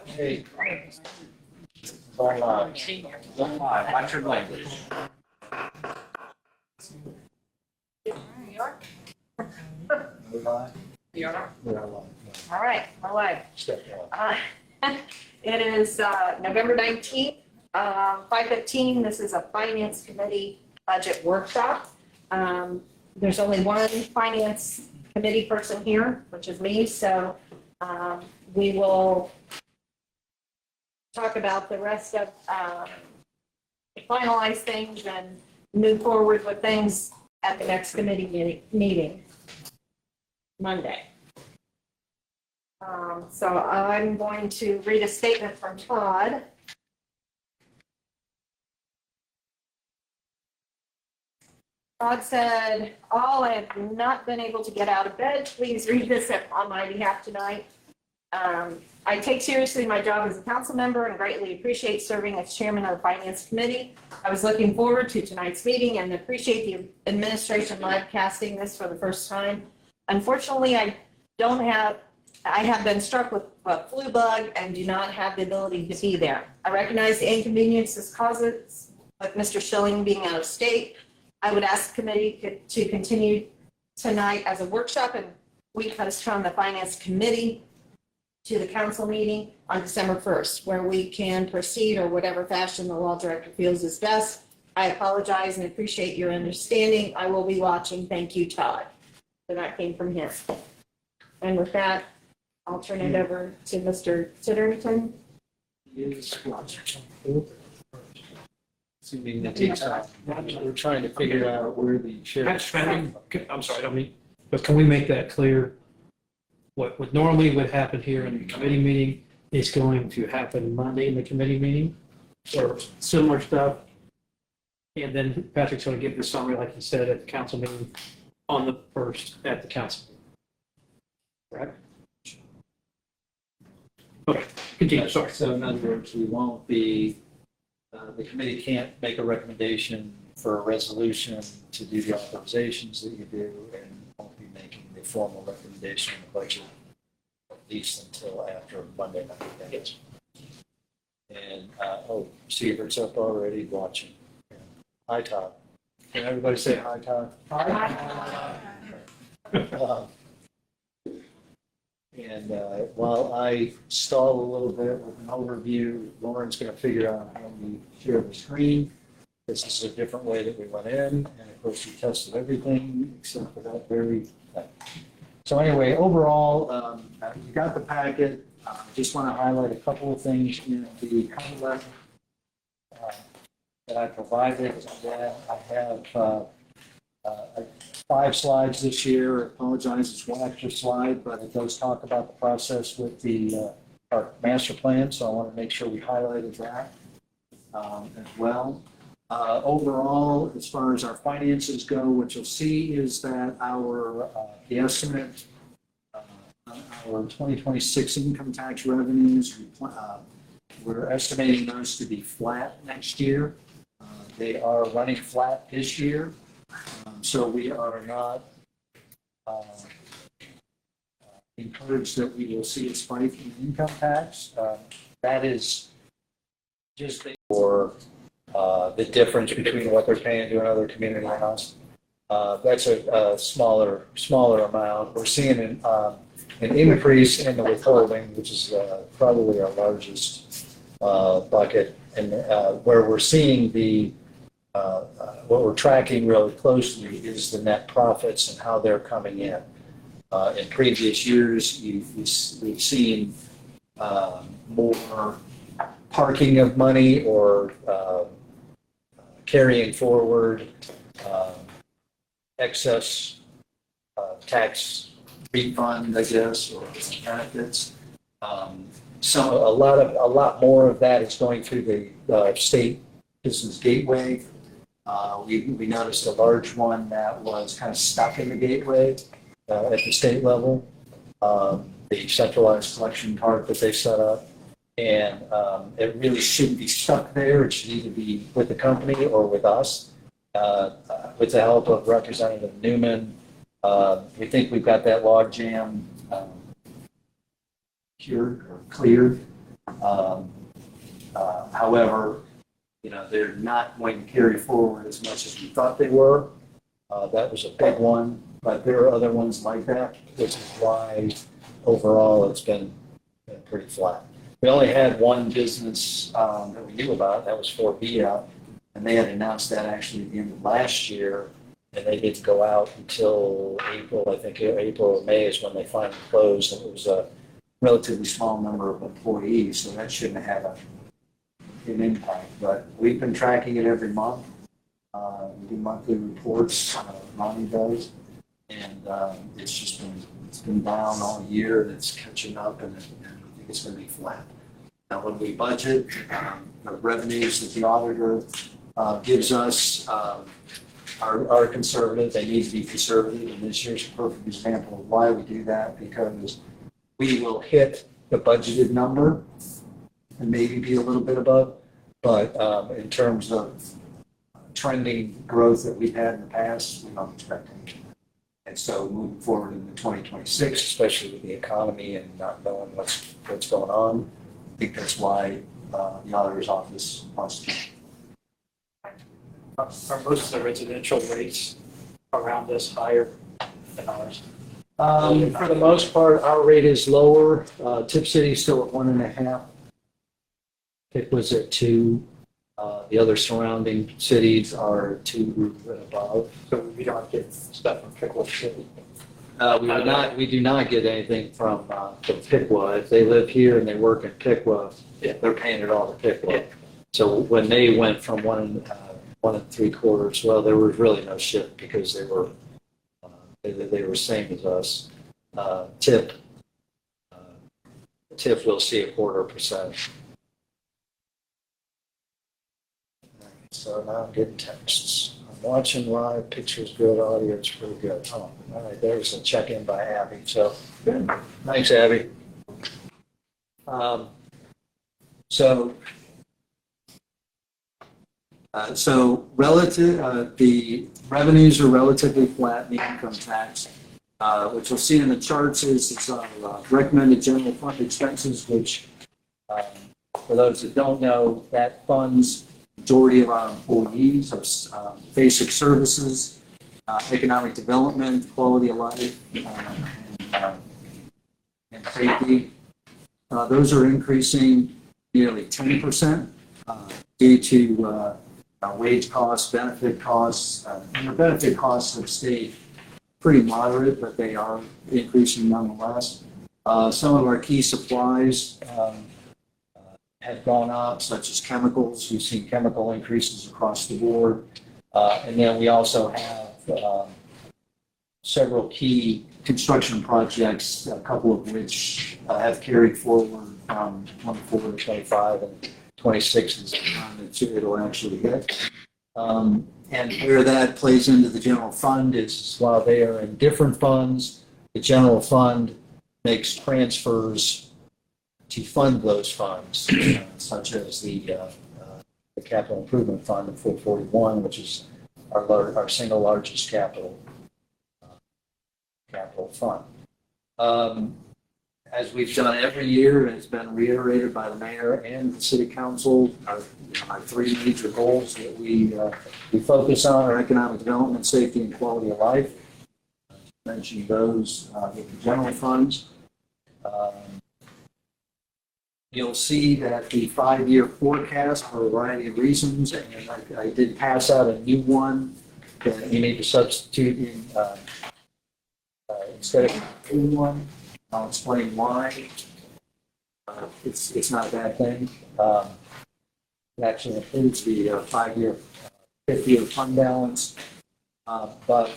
Hey. Watch your language. All right, my life. It is November 19th, 5:15. This is a Finance Committee budget workshop. There's only one Finance Committee person here, which is me, so we will talk about the rest of, finalize things and move forward with things at the next committee meeting, Monday. So I'm going to read a statement from Todd. Todd said, "All I have not been able to get out of bed. Please read this on my behalf tonight. I take seriously my job as a council member and greatly appreciate serving as chairman of the Finance Committee. I was looking forward to tonight's meeting and appreciate the administration live casting this for the first time. Unfortunately, I have been struck with a flu bug and do not have the ability to be there. I recognize the inconvenience this causes with Mr. Schilling being out of state. I would ask the committee to continue tonight as a workshop and we postpone the Finance Committee to the council meeting on December 1st, where we can proceed or whatever fashion the law director feels is best. I apologize and appreciate your understanding. I will be watching. Thank you, Todd." So that came from him. And with that, I'll turn it over to Mr. Titterton. Assuming that takes time. We're trying to figure out where the chair. I'm sorry, I don't mean, but can we make that clear? What normally would happen here in the committee meeting is going to happen Monday in the committee meeting or similar stuff. And then Patrick's going to give the summary, like he said, at the council meeting on the 1st at the council. Right? Okay, continue, sorry. So in other words, we won't be, the committee can't make a recommendation for a resolution to do the authorizations that you do and won't be making the formal recommendation on the budget at least until after Monday night. Yes. And, Sievert's up already watching. Hi, Todd. Can everybody say hi, Todd? And while I stall a little bit with an overview, Lauren's going to figure out how we share the screen. This is a different way that we went in, and of course we tested everything except for that very thing. So anyway, overall, you got the packet. Just want to highlight a couple of things in the cover letter that I provided. And then I have 5 slides this year. I apologize, it's one extra slide, but it does talk about the process with the our master plan, so I want to make sure we highlighted that as well. Overall, as far as our finances go, what you'll see is that the estimate on our 2026 income tax revenues, we're estimating those to be flat next year. They are running flat this year. So we are not encouraged that we will see a spike in income tax. That is just for the difference between what they're paying to another community and us. That's a smaller amount. We're seeing an increase in the withholding, which is probably our largest bucket, and where we're seeing what we're tracking really closely is the net profits and how they're coming in. In previous years, we've seen more parking of money or carrying forward excess tax refund, I guess, or benefits. So a lot more of that is going through the state business gateway. We noticed a large one that was kind of stuck in the gateway at the state level, the centralized collection card that they set up. And it really shouldn't be stuck there. It should either be with the company or with us. With the help of Representative Newman, we think we've got that log jam secured or cleared. However, they're not going to carry forward as much as we thought they were. That was a big one, but there are other ones like that, which is why overall it's been pretty flat. We only had one business that we knew about, that was 4B out, and they had announced that actually at the end of last year, and they didn't go out until April. I think April or May is when they finally closed, and it was a relatively small number of employees, so that shouldn't have had an impact. But we've been tracking it every month. We do monthly reports, Ronnie does, and it's been down all year, and it's catching up, and I think it's going to be flat. Now, when we budget, the revenues that the auditor gives us are conservative. They need to be conservative, and this year's a perfect example of why we do that, because we will hit the budgeted number and maybe be a little bit above, but in terms of trending growth that we've had in the past, we don't expect anything. And so moving forward into 2026, especially with the economy and not knowing what's going on, I think that's why the auditor's office wants to. Are most of the residential rates around this higher than ours? For the most part, our rate is lower. Tip City's still at 1.5. Pickwa's at 2. The other surrounding cities are 2 and above. So we don't get stuff from Pickle City. We do not get anything from Pickwa. If they live here and they work in Pickwa, they're paying it all to Pickwa. Yeah. So when they went from 1 3/4, well, there was really no shift because they were same as us. Tip will see 0.25%. So now I'm getting texts. I'm watching live, pictures good, audio's pretty good. Oh, all right, there's a check-in by Abby. So good. Thanks, Abby. So relative, the revenues are relatively flat in the income tax. What you'll see in the charts is it's recommended general fund expenses, which for those that don't know, that funds majority of our employees, basic services, economic development, quality of life, and safety. Those are increasing nearly 10% due to wage costs, benefit costs. And the benefit costs have stayed pretty moderate, but they are increasing nonetheless. Some of our key supplies have gone up, such as chemicals. We've seen chemical increases across the board. And then we also have several key construction projects, a couple of which have carried forward from 24 to 25 and 26 is the time that it'll actually hit. And where that plays into the general fund is while they are in different funds, the general fund makes transfers to fund those funds, such as the capital improvement fund of 441, which is our single largest capital fund. As we've done every year, and it's been reiterated by the mayor and the city council, our 3 major goals that we focus on are economic development, safety, and quality of life. Mentioning those with the general funds. You'll see that the 5-year forecast, for a variety of reasons, and I did pass out a new one that you need to substitute in instead of the new one. I'll explain why. It's not a bad thing. It actually includes the 5-year, 50-year fund balance, but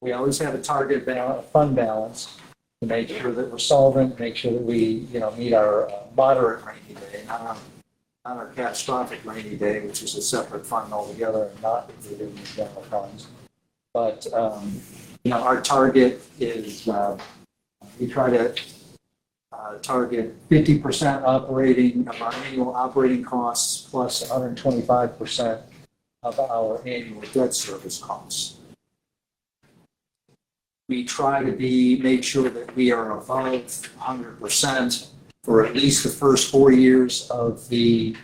we always have a target fund balance to make sure that we're solvent, make sure that we, meet our moderate rainy day, not our catastrophic rainy day, which is a separate fund altogether and not included in the general funds. But, our target is we try to target 50% operating of our annual operating costs plus 125% of our annual debt service costs. We try to make sure that we are above 100% for at least the first 4 years of the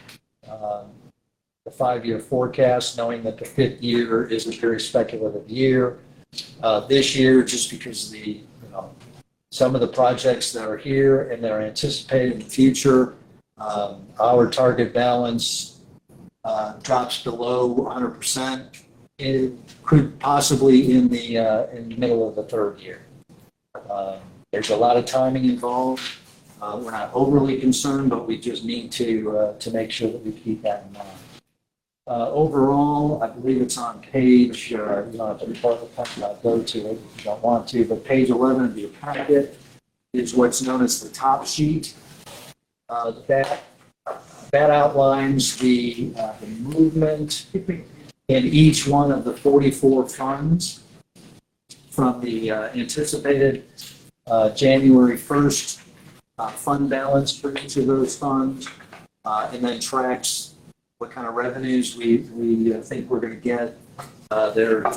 5-year forecast, knowing that the 5th year is a very speculative year. This year, just because some of the projects that are here and that are anticipated in the future, our target balance drops below 100%. It could possibly in the middle of the 3rd year. There's a lot of timing involved. We're not overly concerned, but we just need to make sure that we keep that in mind. Overall, I believe it's on page, you don't have to go to it if you don't want to, but page 11 of your packet is what's known as the top sheet. That outlines the movement in each one of the 44 funds from the anticipated January 1st fund balance for each of those funds, and then tracks what kind of revenues we think we're going to get.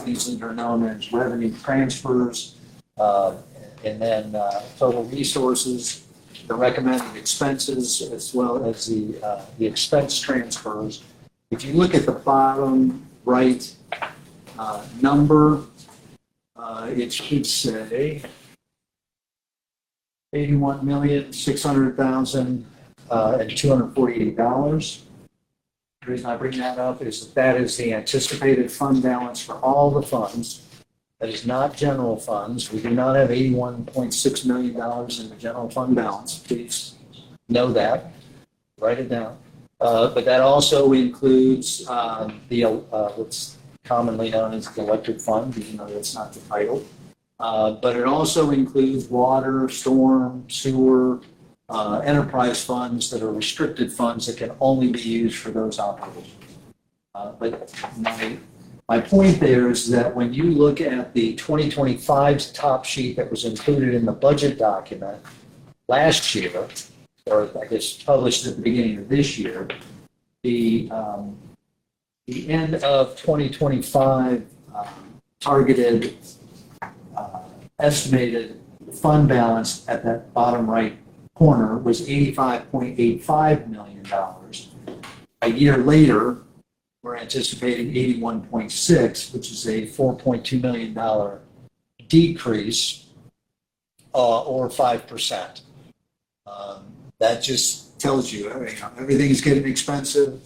These are known as revenue transfers, and then total resources, the recommended expenses, as well as the expense transfers. If you look at the bottom right number, it should say $81,600,248. The reason I bring that up is that is the anticipated fund balance for all the funds. That is not general funds. We do not have $81.6 million in the general fund balance. Please know that. Write it down. But that also includes what's commonly known as the electric fund, even though that's not the title. But it also includes water, storm, sewer, enterprise funds that are restricted funds that can only be used for those operations. But my point there is that when you look at the 2025 top sheet that was included in the budget document last year, or I guess published at the beginning of this year, the end of 2025 targeted estimated fund balance at that bottom right corner was $85.85 million. A year later, we're anticipating 81.6, which is a $4.2 million decrease, or 5%. That just tells you, everything's getting expensive.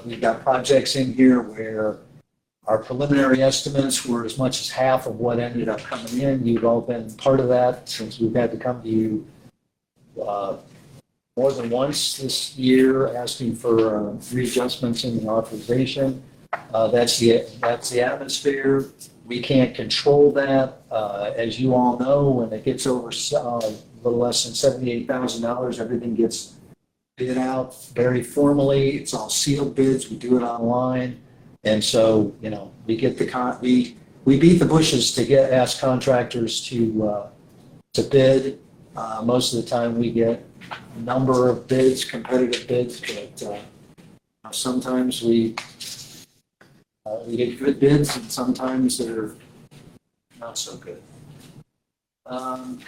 We've got projects in here where our preliminary estimates were as much as half of what ended up coming in. You've all been part of that since we've had to come to you more than once this year asking for readjustments in the authorization. That's the atmosphere. We can't control that. As you all know, when it gets over a little less than $78,000, everything gets bid out very formally. It's all sealed bids. We do it online. And so, we get we beat the bushes to ask contractors to bid. Most of the time we get a number of bids, competitive bids, but sometimes we get good bids and sometimes they're not so good. Lauren,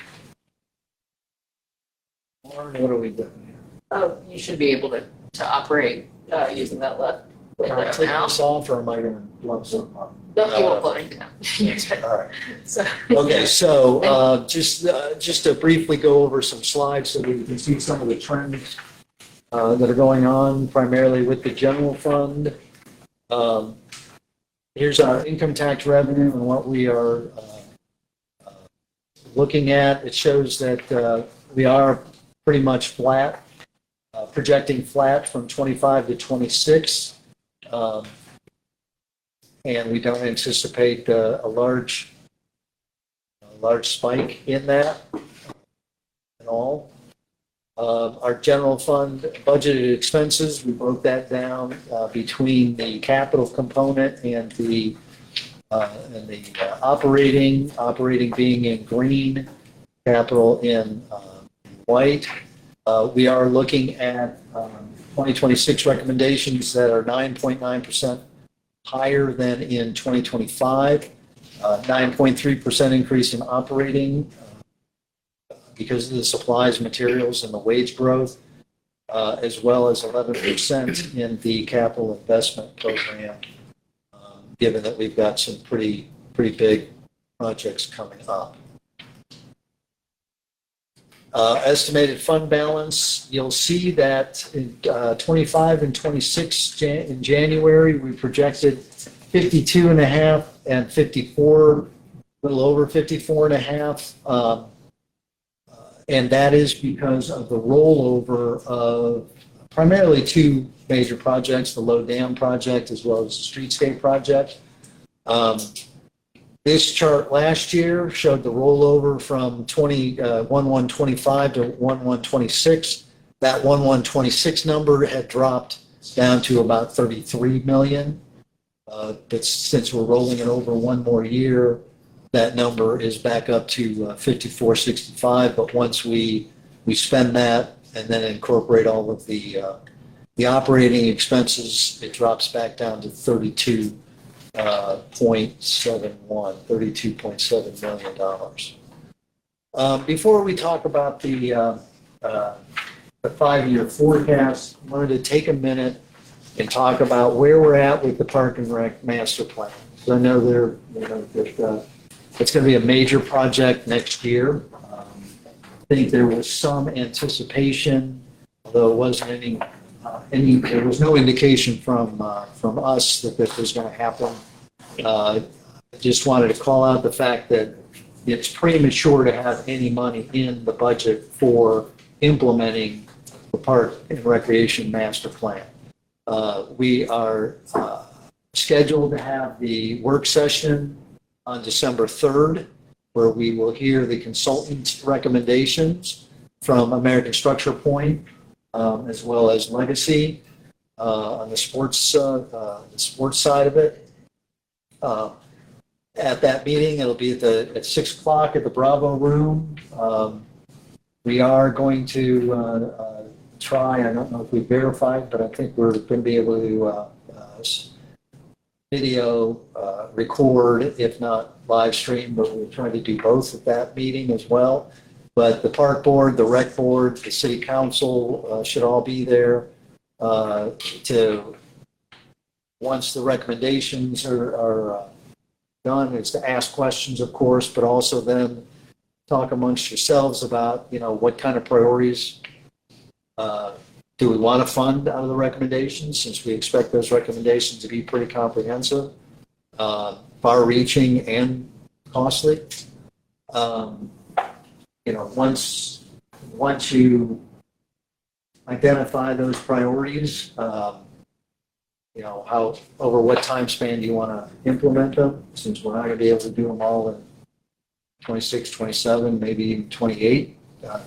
what are we doing here? Oh, you should be able to operate using that left Can I window take now. this off or am I going to plug something up? No, you won't plug it down. You're good. All right. So- Okay, so just to briefly go over some slides so that you can see some of the trends that are going on primarily with the general fund. Here's our income tax revenue and what we are looking at. It shows that we are pretty much flat, projecting flat from 25 to 26. And we don't anticipate a large spike in that at all. Our general fund budgeted expenses, we broke that down between the capital component and the operating being in green, capital in white. We are looking at 2026 recommendations that are 9.9% higher than in 2025. 9.3% increase in operating because of the supplies, materials, and the wage growth, as well as 11% in the capital investment program, given that we've got some pretty big projects coming up. Estimated fund balance, you'll see that in 25 and 26 in January, we projected 52.5 and 54, a little over 54.5. And that is because of the rollover of primarily two major projects, the Low Dam project as well as the Streetscape project. This chart last year showed the rollover from 1125 to 1126. That 1126 number had dropped down to about 33 million. But since we're rolling it over one more year, that number is back up to 5465. But once we spend that and then incorporate all of the operating expenses, it drops back down to 32.7 million dollars. Before we talk about the 5-year forecast, I wanted to take a minute and talk about where we're at with the Park and Rec master plan. So I know it's going to be a major project next year. I think there was some anticipation, although it wasn't there was no indication from us that this was going to happen. I just wanted to call out the fact that it's premature to have any money in the budget for implementing the Park and Recreation master plan. We are scheduled to have the work session on December 3rd, where we will hear the consultant's recommendations from American Structure Point, as well as Legacy on the sports side of it. At that meeting, it'll be at 6 o'clock at the Bravo Room. We are going to try, I don't know if we verified, but I think we're going to be able to video record, if not live stream, but we'll try to do both at that meeting as well. But the park board, the rec board, the city council should all be there once the recommendations are done, is to ask questions, of course, but also then talk amongst yourselves about, what kind of priorities do we want to fund out of the recommendations, since we expect those recommendations to be pretty comprehensive, far-reaching and costly. Once you identify those priorities, how over what time span do you want to implement them, since we're not going to be able to do them all in 26, 27, maybe even 28,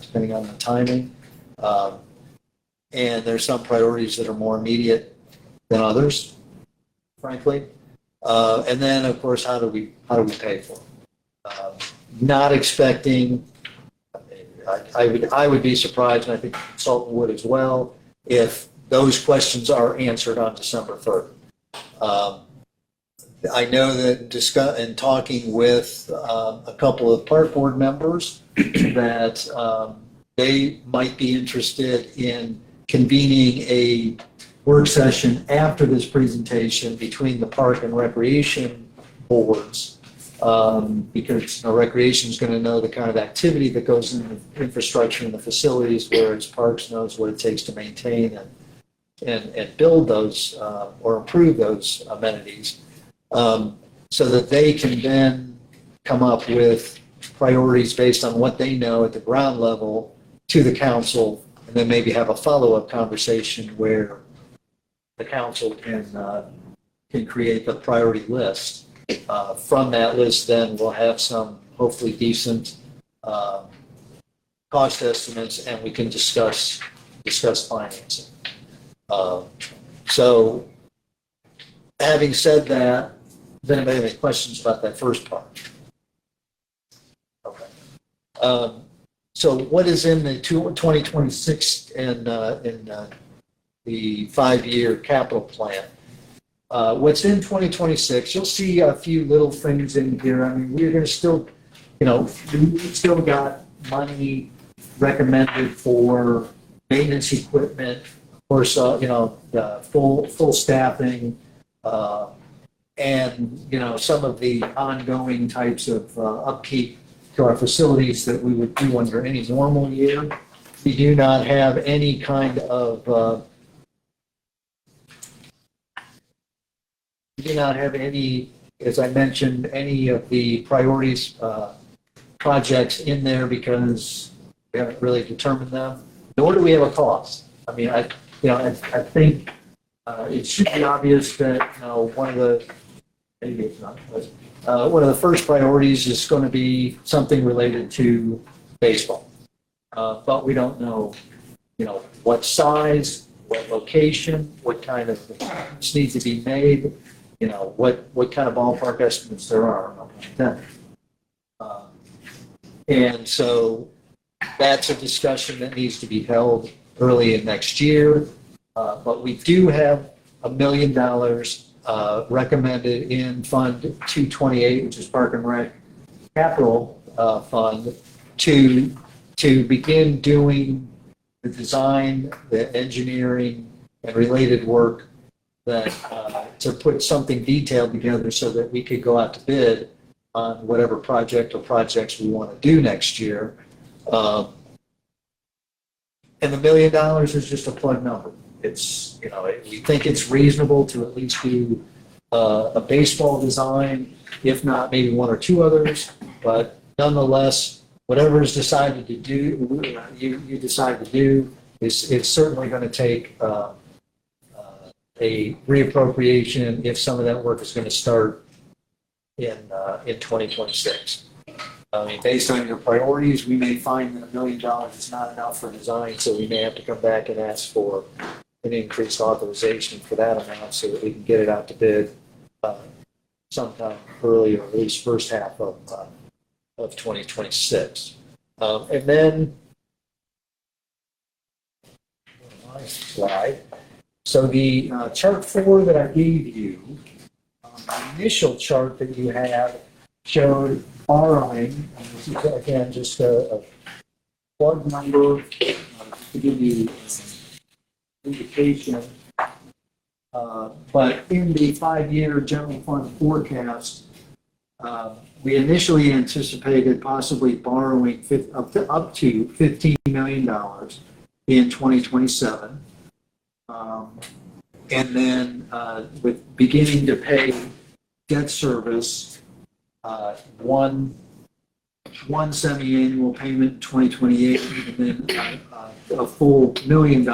depending on the timing. And there's some priorities that are more immediate than others, frankly. And then, of course, how do we pay for them? Not expecting, I would be surprised, and I think the consultant would as well, if those questions are answered on December 3rd. I know that in talking with a couple of park board members that they might be interested in convening a work session after this presentation between the park and recreation boards, because recreation is going to know the kind of activity that goes in the infrastructure and the facilities, whereas parks knows what it takes to maintain and build those or improve those amenities, so that they can then come up with priorities based on what they know at the ground level to the council, and then maybe have a follow-up conversation where the council can create the priority list. From that list, then we'll have some hopefully decent cost estimates, and we can discuss financing. So, having said that, does anybody have any questions about that first part? Okay. So what is in the 2026 and in the 5-year capital plan? What's in 2026, you'll see a few little things in here. I mean, we're going to still, we've still got money recommended for maintenance equipment, of course, the full staffing, and, some of the ongoing types of upkeep to our facilities that we would do under any normal year. We do not have any kind of, as I mentioned, any of the priorities projects in there because we haven't really determined them, nor do we have a cost. I mean, I think it should be obvious that, one of the, maybe it's not, but one of the first priorities is going to be something related to baseball. But we don't know, what size, what location, what kind of things need to be made, what kind of ballpark estimates there are. And so that's a discussion that needs to be held early in next year. But we do have $1 million recommended in Fund 228, which is Park and Rec Capital Fund, to begin doing the design, the engineering, and related work that to put something detailed together so that we could go out to bid on whatever project or projects we want to do next year. And the $1 million is just a plug number. It's, we think it's reasonable to at least do a baseball design, if not maybe one or two others, but nonetheless, whatever is decided to do, you decide to do, it's certainly going to take a reappropriation if some of that work is going to start in 2026. I mean, based on your priorities, we may find that $1 million is not enough for design, so we may have to come back and ask for an increased authorization for that amount so that we can get it out to bid sometime early, or at least first half of 2026. And then, my slide. So the chart 4 that I gave you, the initial chart that you had showed borrowing. And this is again just a plug number to give you indication. But in the 5-year general fund forecast, we initially anticipated possibly borrowing up to $15 million in 2027. And then with beginning to pay debt service, one semi-annual payment in 2028, and then a full $1 million,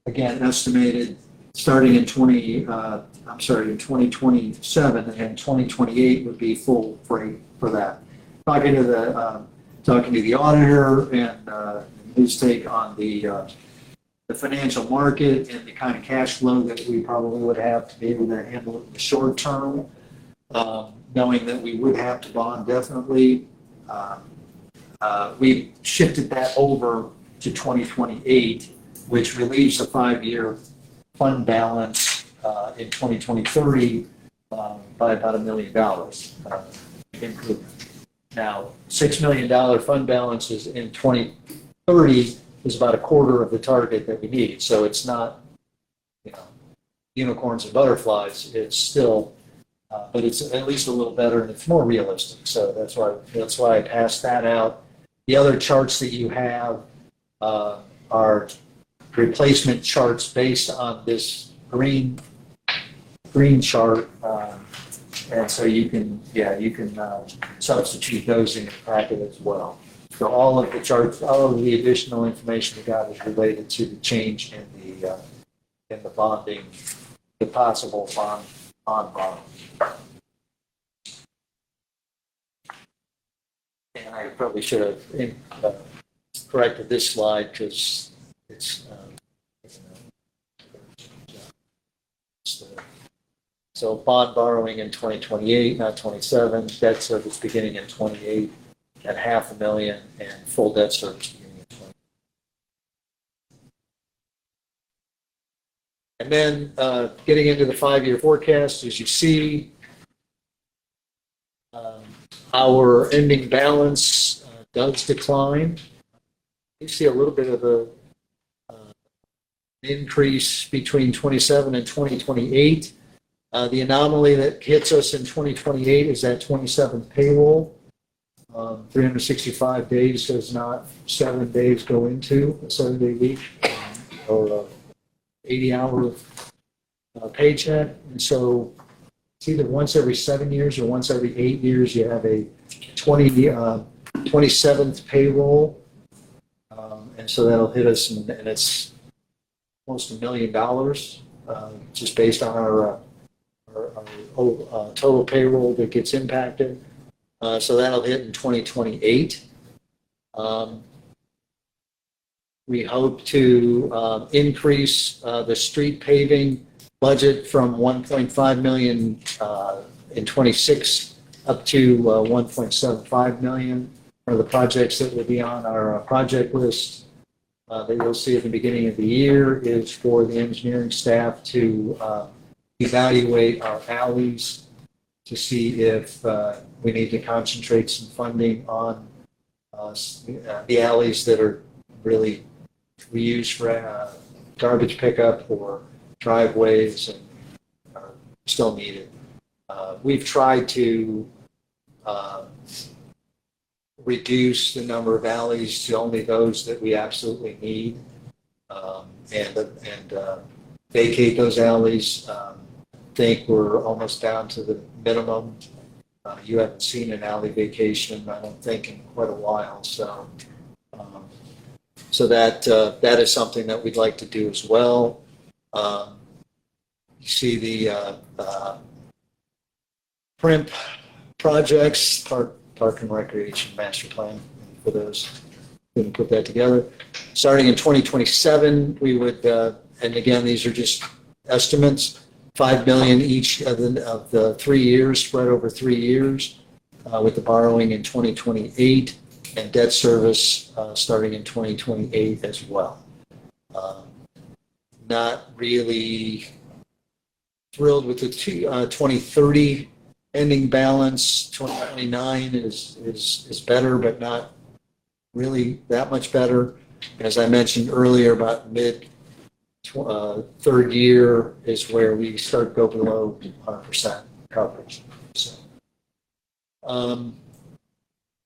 again estimated starting in 2027, and then 2028 would be full freight for that. Talking to the auditor and his take on the financial market and the kind of cash flow that we probably would have to be able to handle it in the short term, knowing that we would have to bond definitely. We shifted that over to 2028, which relieves the 5-year fund balance in 2030 by about $1 million improvement. Now, $6 million fund balances in 2030 is about a quarter of the target that we need. So it's not, unicorns and butterflies. It's still, but it's at least a little better and it's more realistic. So that's why I passed that out. The other charts that you have are replacement charts based on this green chart, and so you can substitute those in your packet as well. So all of the charts, all of the additional information we got is related to the change in the bonding, the possible bond. And I probably should have corrected this slide because it's so bond borrowing in 2028, not 27, debt service beginning in 28 at $500,000, and full debt service beginning in 20. And then getting into the 5-year forecast, as you see, our ending balance does decline. You see a little bit of a increase between 27 and 2028. The anomaly that hits us in 2028 is that 27th payroll. 365 days does not 7 days go into a 7-day week or 80-hour paycheck. And so it's either once every 7 years or once every 8 years you have a 27th payroll. And so that'll hit us, and it's almost $1 million just based on our total payroll that gets impacted. So that'll hit in 2028. We hope to increase the street paving budget from 1.5 million in 26 up to 1.75 million for the projects that will be on our project list. That you'll see at the beginning of the year is for the engineering staff to evaluate our alleys to see if we need to concentrate some funding on the alleys that are really we use for garbage pickup or driveways and are still needed. We've tried to reduce the number of alleys to only those that we absolutely need and vacate those alleys. Think we're almost down to the minimum. You haven't seen an alley vacation, I don't think, in quite a while. So that is something that we'd like to do as well. You see the PRIMP projects, Park and Recreation Master Plan, for those who can put that together. Starting in 2027, we would, and again, these are just estimates, $5 million each of the 3 years, spread over 3 years, with the borrowing in 2028 and debt service starting in 2028 as well. Not really thrilled with the 2030 ending balance. 2029 is better, but not really that much better. As I mentioned earlier, about mid third year is where we start to go below 100% coverage. So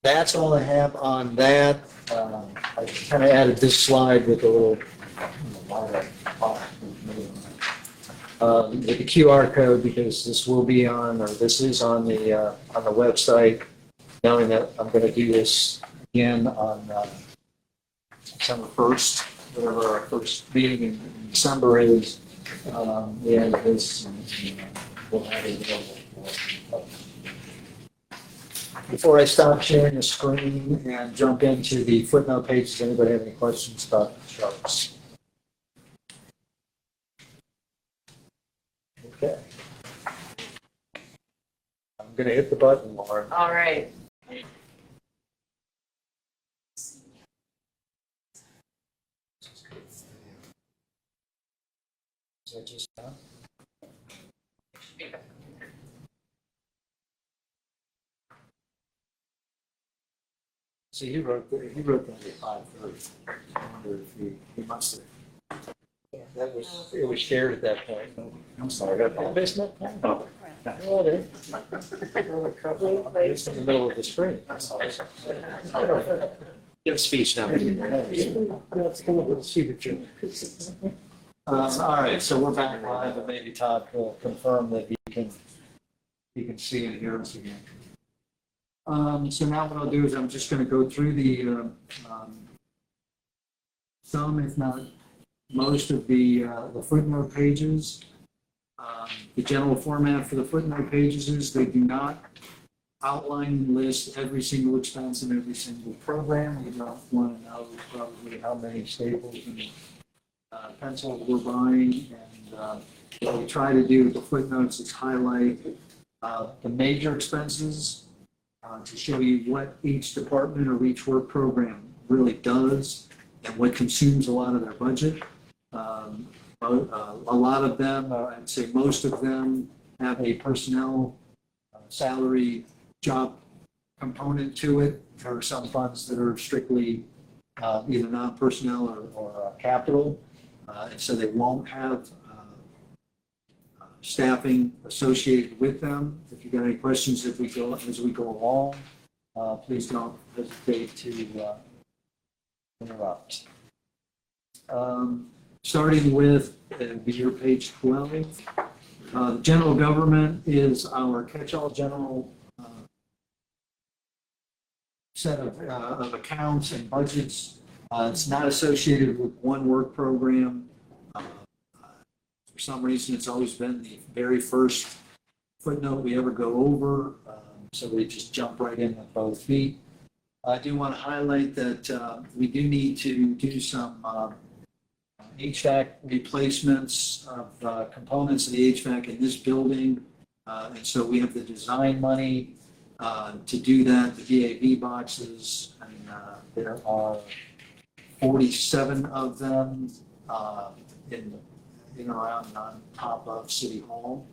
that's all I have on that. I kind of added this slide with a little with the QR code because this will be on, or this is on the website. Knowing that I'm going to do this again on December 1st, whatever our first meeting in December is. We have this, and we'll have it available. Before I stop sharing the screen and jump into the footnote page, does anybody have any questions about the charts? Okay. I'm going to hit the button, Lauren. All right. Is that just done? See, he wrote that at 5:30. I wonder if he must have. That was, it was shared at that point. I'm sorry. Basement? Oh. It's in the middle of the screen. Give a speech now. Let's come up with a signature. All right, so we're back live, and maybe Todd will confirm that he can see and hear us again. So now what I'll do is I'm just going to go through the some, if not most, of the footnote pages. The general format for the footnote pages is they do not outline and list every single expense in every single program. You don't want to know probably how many staples and pencils we're buying. And what we try to do with the footnotes is highlight the major expenses to show you what each department or each work program really does and what consumes a lot of their budget. A lot of them, I'd say most of them, have a personnel salary job component to it. There are some funds that are strictly either non-personnel or capital, and so they won't have staffing associated with them. If you've got any questions as we go along, please don't hesitate to interrupt. Starting with your page 12, general government is our catch-all general set of accounts and budgets. It's not associated with one work program. For some reason, it's always been the very first footnote we ever go over, so we just jump right in with both feet. I do want to highlight that we do need to do some HVAC replacements of components of the HVAC in this building, and so we have the design money to do that. The VAV boxes, and there are 47 of them in around on top of City Hall.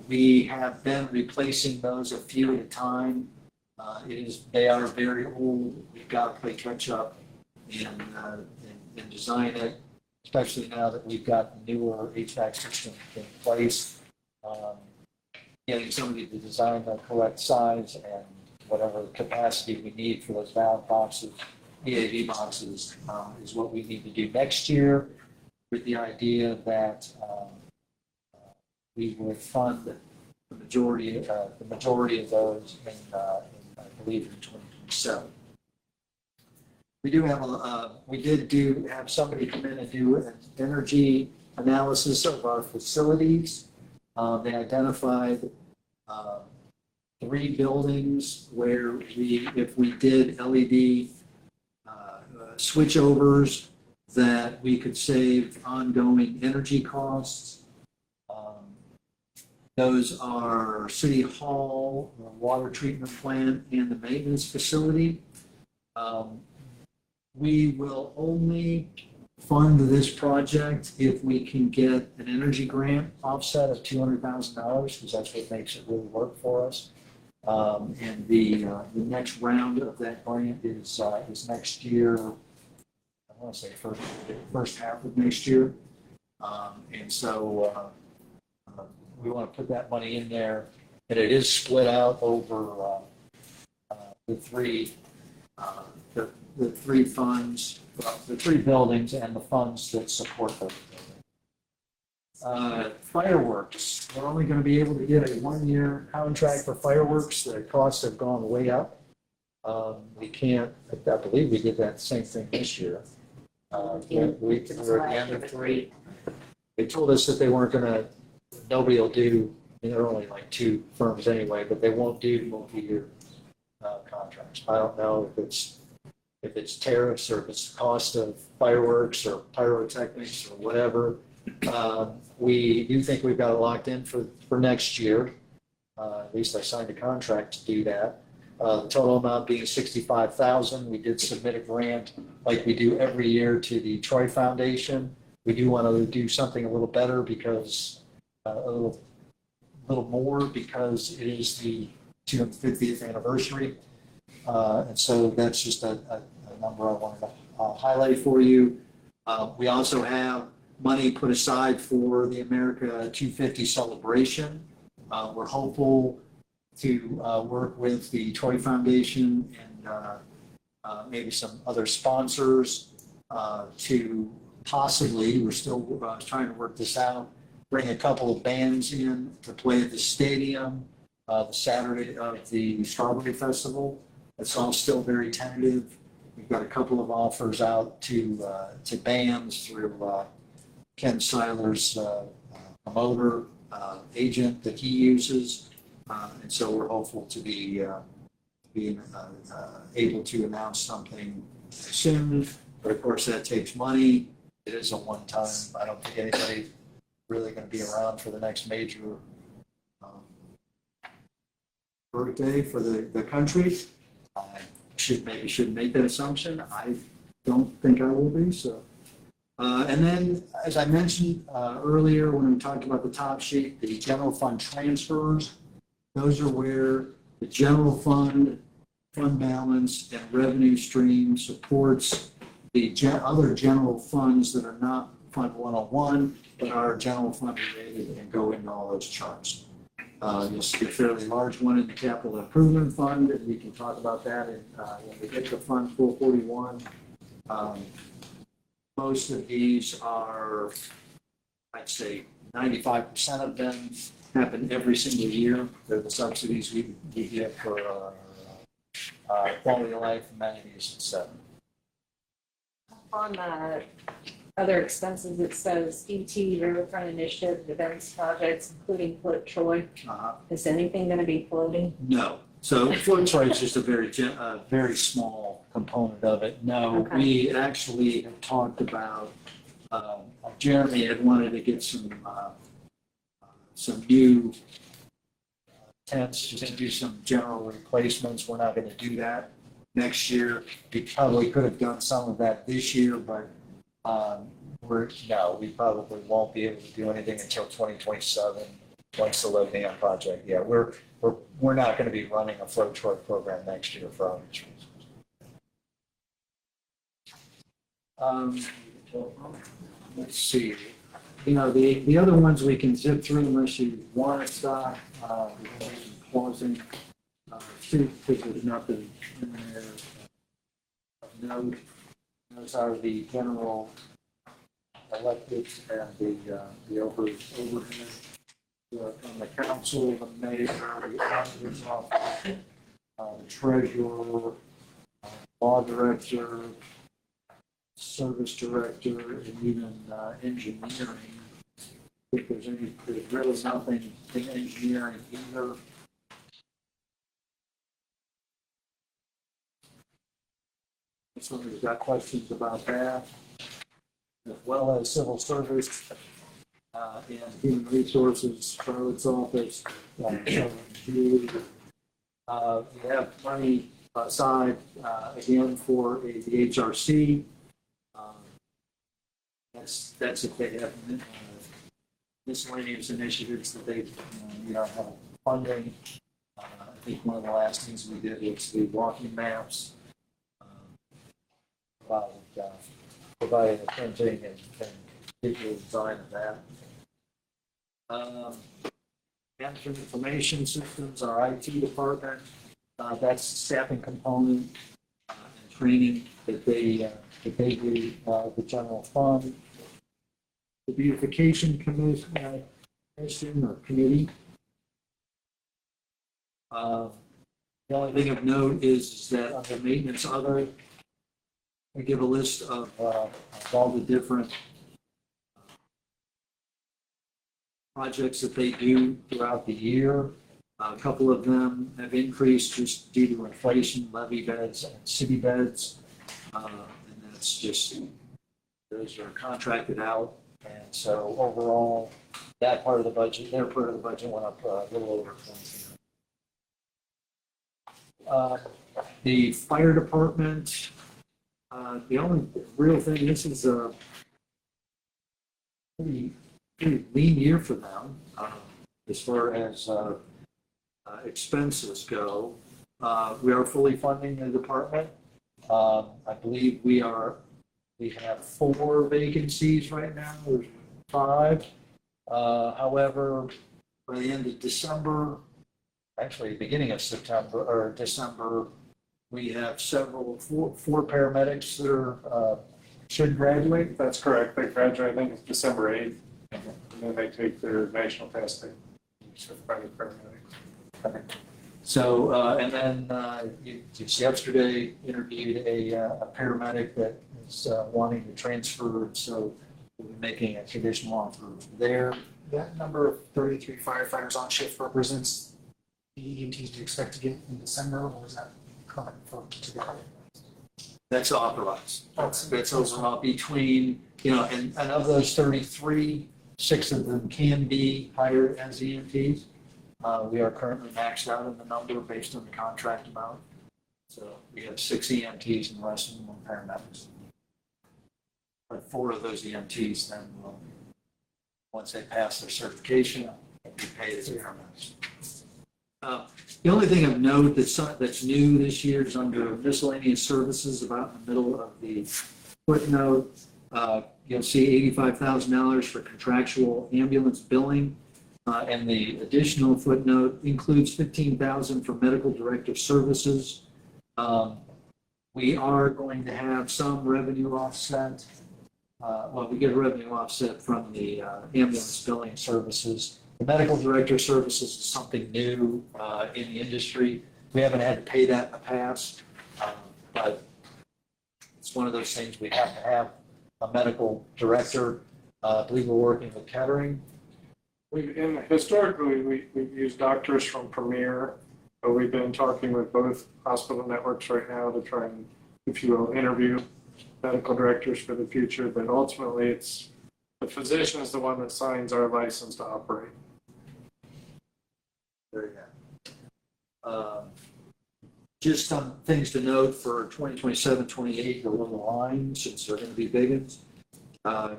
We have been replacing those a few at a time. They are very old. We've got to play catch up and design it, especially now that we've got the newer HVAC system in place. Getting somebody to design the correct size and whatever capacity we need for those valve boxes, EAV boxes, is what we need to do next year, with the idea that we would fund the majority of those in I believe in 2027. We do have we did have somebody come in and do an energy analysis of our facilities. They identified 3 buildings where if we did LED switchovers, that we could save ongoing energy costs. Those are City Hall, the water treatment plant, and the maintenance facility. We will only fund this project if we can get an energy grant offset of $200,000, because that's what makes it really work for us. And the next round of that grant is next year. I want to say first half of next year. And so we want to put that money in there, and it is split out over the three funds, the 3 buildings, and the funds that support those buildings. Fireworks, we're only going to be able to get a 1-year contract for fireworks. The costs have gone way up. We can't, I believe we did that same thing this year. We were at the end of 3. They told us that they weren't going to, nobody will do, there are only like 2 firms anyway, but they won't do multi-year contracts. I don't know if it's tariffs or if it's the cost of fireworks or pyrotechnics or whatever. We do think we've got it locked in for next year. At least I signed a contract to do that. The total amount being $65,000. We did submit a grant like we do every year to the Troy Foundation. We do want to do something a little better because a little more because it is the 250th anniversary. And so that's just a number I wanted to highlight for you. We also have money put aside for the America 250 celebration. We're hopeful to work with the Troy Foundation and maybe some other sponsors to possibly, we're still trying to work this out, bring a couple of bands in to play at the stadium the Saturday of the Strawberry Festival. It's all still very tentative. We've got a couple of offers out to bands through Ken Seiler's promoter agent that he uses. And so we're hopeful to be able to announce something soon. But of course, that takes money. It is a one-time. I don't think anybody's really going to be around for the next major birthday for the country. I shouldn't make that assumption. I don't think I will be. So And then, as I mentioned earlier, when we talked about the top sheet, the general fund transfers, those are where the general fund balance and revenue stream supports the other general funds that are not Fund 101, but are general fund related and go into all those charts. You'll see a fairly large one in the capital improvement fund, and we can talk about that when we get to Fund 441. Most of these are, I'd say 95% of them happen every single year. They're the subsidies we get for quality of life, amenities, et cetera. On the other expenses, it says ET, Riverfront Initiative, events, projects, including Float Troy. Is anything going to be floating? No. So float troy is just a very small component of it. No, Okay. we actually have talked about, Jeremy had wanted to get some new tents, just to do some general replacements. We're not going to do that next year. We probably could have done some of that this year, but we probably won't be able to do anything until 2027, once the Lothian project. Yeah, we're not going to be running a float troy program next year for obvious reasons. Let's see. The other ones we can zip through unless you want to stop. Pausing. Because there's nothing in there of note. Those are the general electives and the overhead. From the council, the mayor, the auditor's office, the treasurer, law director, service director, and even engineering. If there's really nothing in engineering either. Somebody's got questions about that, as well as civil service and human resources, Charlotte's office. We have money aside again for the HRC. That's if they have miscellaneous initiatives that they have funding. I think one of the last things we did was the walking maps. Providing the printing and digital design of that. Management information systems, our IT department, that's staffing component and training that they do the general fund. The beautification commission or committee. The only thing of note is that under maintenance other, we give a list of all the different projects that they do throughout the year. A couple of them have increased just due to inflation, levy beds and city beds. And that's just, those are contracted out. And so overall, that part of the budget, their part of the budget went up a little over 20%. The fire department, the only real thing, this is a pretty lean year for them as far as expenses go. We are fully funding the department. I believe we have 4 vacancies right now. There's 5. However, by the end of December, actually beginning of September or December, we have four paramedics that are should graduate. That's correct. They graduate, I think it's December 8th, and then they take their national testing. Certified paramedics. So, and then you just yesterday interviewed a paramedic that is wanting to transfer, so we'll be making a conditional offer there. That number of 33 firefighters on shift represents the EMTs you expect to get in December, or is that current for together? That's authorized. That's overall between, and of those 33, 6 of them can be hired as EMTs. We are currently maxed out in the number based on the contract amount. So we have 6 EMTs and the rest of them are paramedics. but 4 of those EMTs then will, once they pass their certification, be paid as paramedics. The only thing of note that's new this year is under miscellaneous services, about in the middle of the footnote. You'll see $85,000 for contractual ambulance billing. And the additional footnote includes $15,000 for medical directive services. We are going to have some revenue offset. We get a revenue offset from the ambulance billing services. The medical director services is something new in the industry. We haven't had to pay that in the past, but it's one of those things we have to have a medical director. I believe we're working with Kettering. Historically, we've used doctors from Premier, but we've been talking with both hospital networks right now to try and, if you will, interview medical directors for the future. But ultimately, it's the physician is the one that signs our license to operate. Very good. Just some things to note for 2027, 28, the little lines, since they're going to be big ones.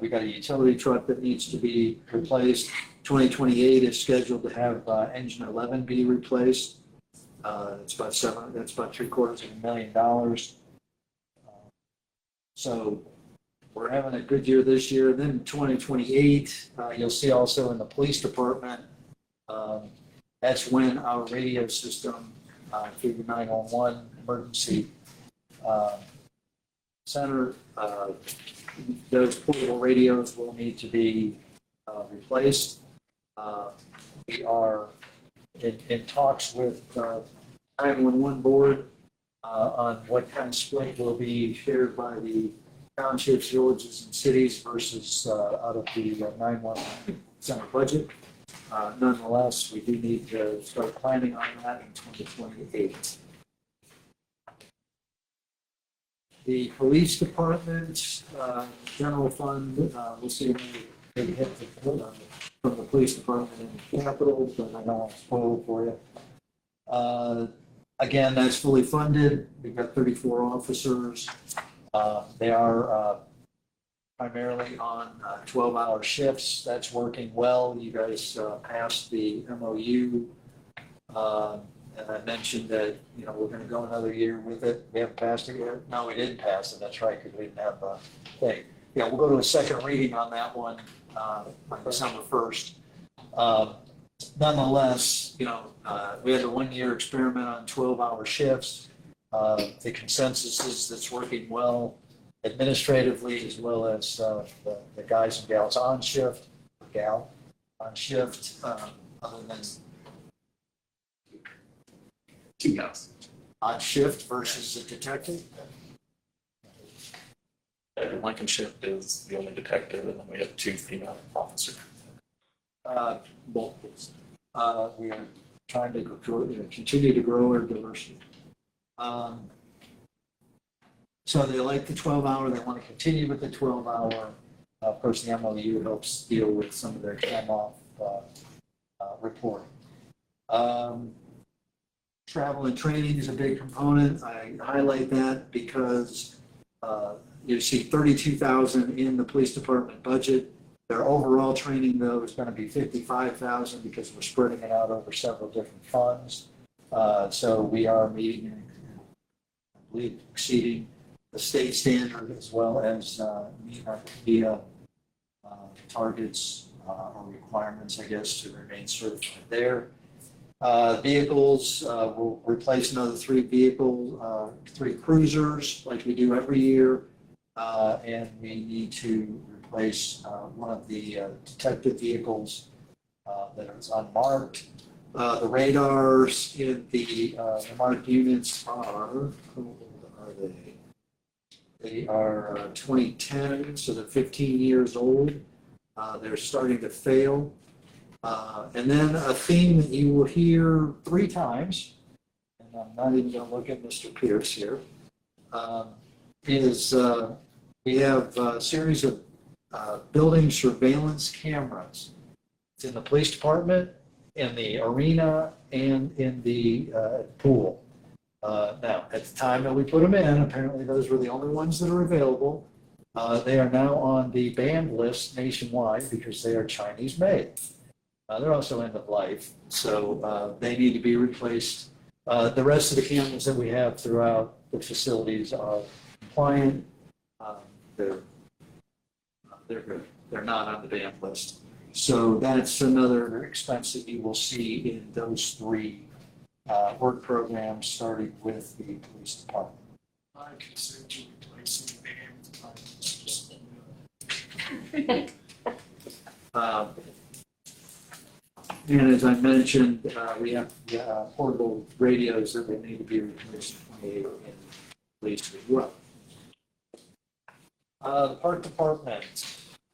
We got a utility truck that needs to be replaced. 2028 is scheduled to have engine 11 be replaced. That's about $750,000. So we're having a good year this year. Then 2028, you'll see also in the police department, that's when our radio system through the 911 emergency center, those portable radios will need to be replaced. We are in talks with 911 board on what kind of split will be shared by the townships, villages, and cities versus out of the 911 center budget. Nonetheless, we do need to start planning on that in 2028. The police department, general fund, we'll see a big hit from the police department in capital, but I don't want to spoil it for you. Again, that's fully funded. We've got 34 officers. They are primarily on 12-hour shifts. That's working well. You guys passed the MOU. And I mentioned that, we're going to go another year with it. We haven't passed it yet. No, we didn't pass it. That's right, because we didn't have a thing. Yeah, we'll go to a second reading on that one on December 1st. Nonetheless, we had a 1-year experiment on 12-hour shifts. The consensus is that's working well administratively, as well as the guys and gals on shift, other than 2 gals. on shift versus a detective. Lincoln shift is the only detective, and then we have 2 female officers. Multiples. We are trying to continue to grow our diversity. So they like the 12-hour. They want to continue with the 12-hour. Of course, the MOU helps deal with some of their time off reporting. Travel and training is a big component. I highlight that because you see $32,000 in the police department budget. Their overall training, though, is going to be $55,000 because we're spreading it out over several different funds. So we are meeting and I believe exceeding the state standard, as well as meeting our targets or requirements, I guess, to remain certified there. Vehicles, we'll replace another 3 vehicles, 3 cruisers like we do every year. And we need to replace one of the detective vehicles that is unmarked. The radars in the marked units are, how old are they? They are 2010, so they're 15 years old. They're starting to fail. And then a theme that you will hear 3 times, and I'm not even going to look at Mr. Pierce here, is we have a series of building surveillance cameras. It's in the police department, in the arena, and in the pool. Now, at the time that we put them in, apparently those were the only ones that are available. They are now on the banned list nationwide because they are Chinese made. They're also end of life, so they need to be replaced. The rest of the cameras that we have throughout the facilities are compliant. They're good. They're not on the banned list. So that's another expense that you will see in those three work programs, starting with the police department. I consider to replace the band. And as I mentioned, we have portable radios that will need to be replaced in 28 in police as well. The park department.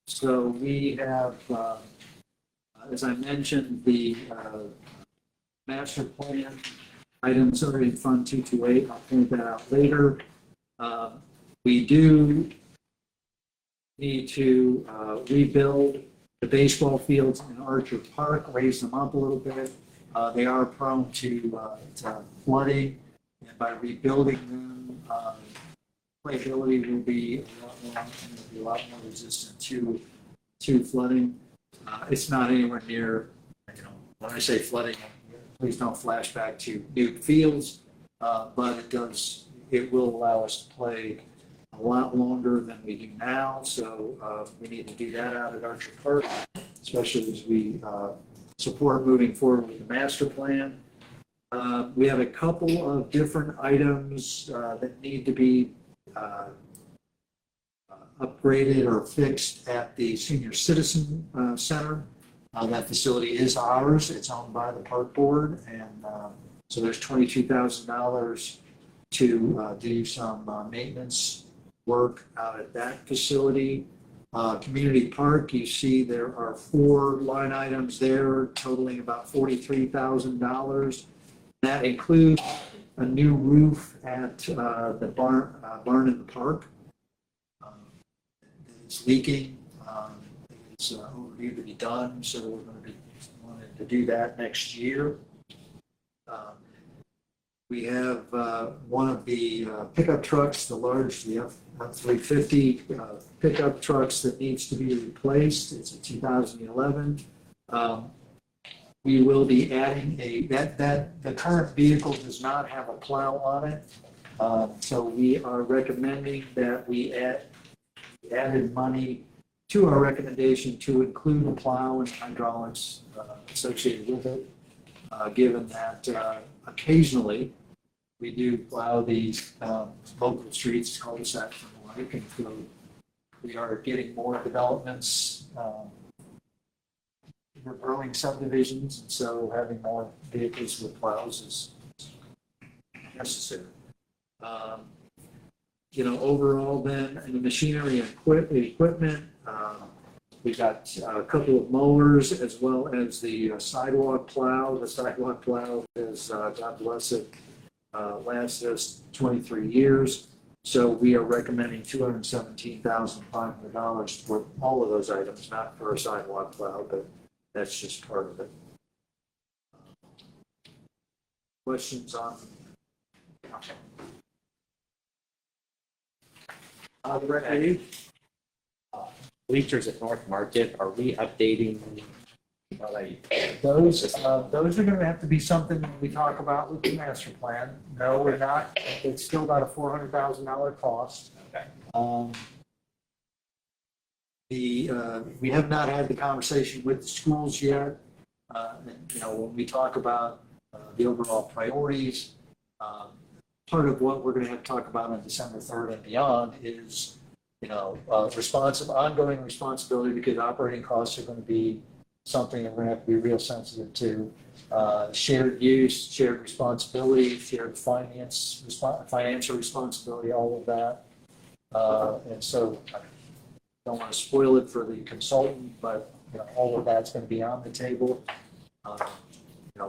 So we have, as I mentioned, the master plan items are in Fund 228. I'll point that out later. We do need to rebuild the baseball fields in Archer Park, raise them up a little bit. They are prone to flooding, and by rebuilding them, playability will be a lot more resistant to flooding. It's not anywhere near, when I say flooding, please don't flash back to new fields, but it will allow us to play a lot longer than we do now. So we need to do that out at Archer Park, especially as we support moving forward with the master plan. We have a couple of different items that need to be upgraded or fixed at the Senior Citizen Center. That facility is ours. It's owned by the park board, and so there's $22,000 to do some maintenance work out at that facility. Community Park, you see there are 4 line items there totaling about $43,000. That includes a new roof at the barn in the park. It's leaking. It's overdue to be done, so we're going to be wanting to do that next year. We have one of the pickup trucks, the large, the F-350 pickup trucks that needs to be replaced. It's a 2011. We will be adding the current vehicle does not have a plow on it. So we are recommending that we added money to our recommendation to include a plow and hydraulics associated with it, given that occasionally we do plow these local streets, cul-de-sacs and the like, and so we are getting more developments. We're growing subdivisions, and so having more vehicles with plows is necessary. Overall then, in the machinery and equipment, we've got a couple of mowers as well as the sidewalk plow. The sidewalk plow is, God bless it, lasted us 23 years. So we are recommending $217,500 for all of those items, not for a sidewalk plow, but that's just part of it. Questions on? The record? Bleachers at North Market, are we updating? Those are going to have to be something that we talk about with the master plan. No, we're not. It's still about a $400,000 cost. Okay. We have not had the conversation with the schools yet. When we talk about the overall priorities, part of what we're going to have to talk about on December 3rd and beyond is, ongoing responsibility, because operating costs are going to be something that we're going to have to be real sensitive to. Shared use, shared responsibility, shared financial responsibility, all of that. And so I don't want to spoil it for the consultant, but all of that's going to be on the table.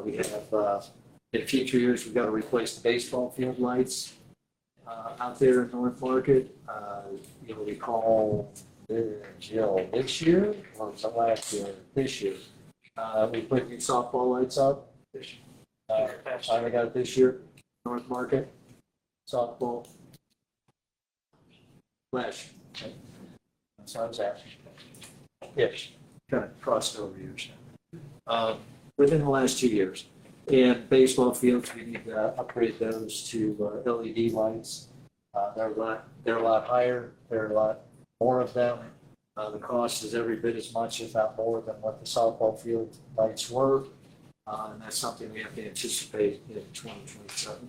We have in future years, we've got to replace the baseball field lights out there in North Market. You'll recall, Jill, this year, or was it last year? This year. We put new softball lights up. I got it this year, North Market, softball. Last year. So I was asking. Yes, kind of crossed over years now. Within the last 2 years. And baseball fields, we need to upgrade those to LED lights. They're a lot higher, there are a lot more of them. The cost is every bit as much, if not more, than what the softball field lights were. And that's something we have to anticipate in 2027.